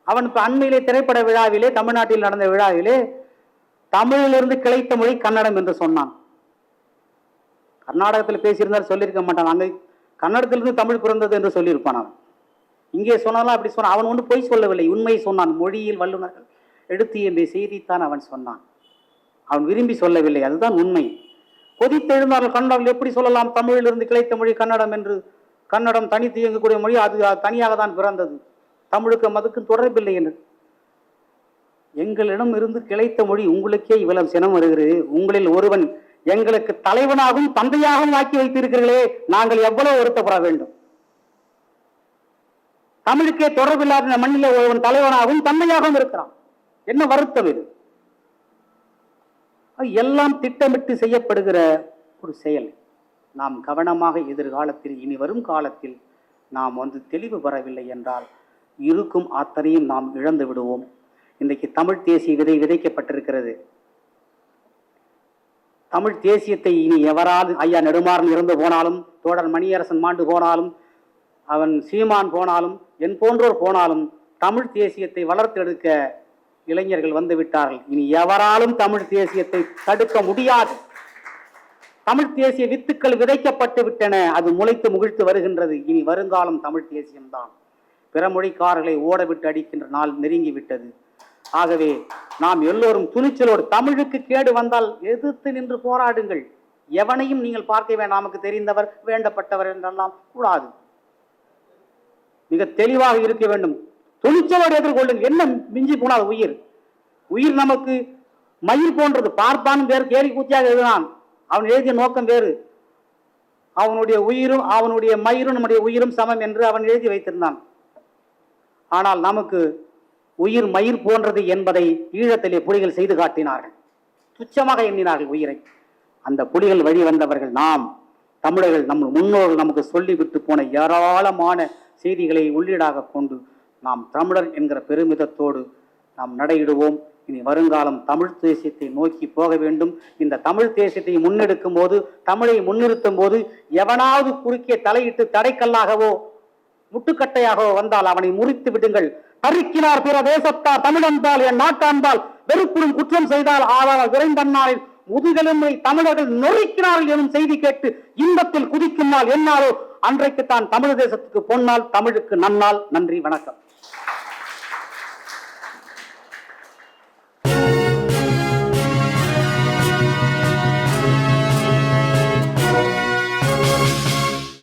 அவன் இப்ப அண்மையிலே திரைப்பட விழாவிலே, தமிழ்நாட்டில் நடந்த விழாவிலே, தமிழிலிருந்து கிளைத்த மொழி கன்னடம் என்று சொன்னான். கர்நாடகத்தில் பேசியிருந்தால் சொல்லியிருக்க மாட்டான். அங்கே கன்னடத்திலிருந்து தமிழ் பிறந்தது என்று சொல்லியிருப்பான். அவன் இங்கே சொன்னாலும் அப்படி சொன்னான். அவன் ஒன்று பொய் சொல்லவில்லை, உண்மையை சொன்னான். மொழியில் வல்லுநர்கள் எடுத்து என்ற செய்தித்தான் அவன் சொன்னான். அவன் விரும்பி சொல்லவில்லை, அதுதான் உண்மை. கொதித்தெழுந்தார்கள் கன்னடம் எப்படி சொல்லலாம் தமிழிலிருந்து கிளைத்த மொழி கன்னடம் என்று? கன்னடம் தனித்து இயங்கக்கூடிய மொழி, அது தனியாக தான் பிறந்தது. தமிழுக்கும் அதுக்கும் தொடர்பில்லை என்று. எங்களிடம் இருந்து கிளைத்த மொழி உங்களுக்கே இவ்வளவு சினம் வருகிறது. உங்களில் ஒருவன் எங்களுக்கு தலைவனாகவும் தந்தையாகவும் ஆக்கி வைத்திருக்கிறீர்களே, நாங்கள் எவ்வளவு வருத்தப்பட வேண்டும்? தமிழுக்கே தொடர்பில்லாத மண்ணிலே ஒருவன் தலைவனாகவும் தந்தையாகவும் இருக்கிறான். என்ன வருத்தம் இது? எல்லாம் திட்டமிட்டு செய்யப்படுகிற ஒரு செயல். நாம் கவனமாக எதிர்காலத்தில், இனி வரும் காலத்தில் நாம் தெளிவு பெறவில்லை என்றால் இருக்கும் அத்தனையும் நாம் இழந்து விடுவோம். இன்றைக்கு தமிழ் தேசிய விதை விதைக்கப்பட்டிருக்கிறது. தமிழ் தேசியத்தை இனி எவராது, ஐயா நெடுமாறன் இறந்து போனாலும், தோழர் மணியரசன் மாண்டு போனாலும், அவன் சீமான் போனாலும், என் போன்றோர் போனாலும், தமிழ் தேசியத்தை வளர்த்தெடுக்க இளைஞர்கள் வந்து விட்டார்கள். இனி எவராலும் தமிழ் தேசியத்தை தடுக்க முடியாது. தமிழ் தேசிய வித்துக்கள் விதைக்கப்பட்டு விட்டன. அது முளைத்து முகிழ்த்து வருகின்றது. இனி வருங்காலம் தமிழ் தேசியம்தான். பிற மொழிக்காரர்களை ஓடவிட்டு அடிக்கின்ற நாள் நெருங்கிவிட்டது. ஆகவே நாம் எல்லோரும் துணிச்சலோடு, தமிழுக்கு கேடு வந்தால் எதிர்த்து நின்று போராடுங்கள். எவனையும் நீங்கள் பார்க்க வேண்டாம், நமக்கு தெரிந்தவர் வேண்டப்பட்டவர் என்றெல்லாம் கூடாது. மிக தெளிவாக இருக்க வேண்டும். துணிச்சலோடு எதிர்கொள்ளுங்கள். என்ன மிஞ்சி போனால் உயிர்? உயிர் நமக்கு மயில் போன்றது. பார்ப்பான் வேறு, கேலி கூத்தியாக எழுதினான். அவன் எழுதிய நோக்கம் வேறு. அவனுடைய உயிரும் அவனுடைய மயிரும் நம்முடைய உயிரும் சமம் என்று அவன் எழுதி வைத்திருந்தான். ஆனால் நமக்கு உயிர் மயிர் போன்றது என்பதை ஈழத்திலே புலிகள் செய்து காட்டினார்கள். துச்சமாக எண்ணினார்கள் உயிரை. அந்த புலிகள் வழி வந்தவர்கள் நாம். தமிழர்கள் நம்ம முன்னோர்கள் நமக்கு சொல்லிவிட்டு போன ஏராளமான செய்திகளை உள்ளீடாக கொண்டு நாம் தமிழர் என்கிற பெருமிதத்தோடு நாம் நடையிடுவோம். இனி வருங்காலம் தமிழ் தேசியத்தை நோக்கி போக வேண்டும். இந்த தமிழ் தேசியத்தை முன்னெடுக்கும் போது, தமிழை முன்னிறுத்தும் போது எவனாவது குறுக்கே தலையிட்டு தடைக்கல்லாகவோ முட்டுக்கட்டையாகவோ வந்தால் அவனை முறித்து விடுங்கள். தரிக்கினார் பிற தேசத்தார் தமிழன்பால் என் நாட்டான்பால் வெறுப்புடும் குற்றம் செய்தால் ஆவால் விரைந்தன்னாரில் முதுகெலும்பை தமிழர்கள் நொறுக்கினார்கள் எனும் செய்தி கேட்டு இன்பத்தில் குதிக்கும் நாள் என்னாலோ அன்றைக்கு தான் தமிழ் தேசத்துக்கு பொன்னால், தமிழுக்கு நன்னாள். நன்றி, வணக்கம்.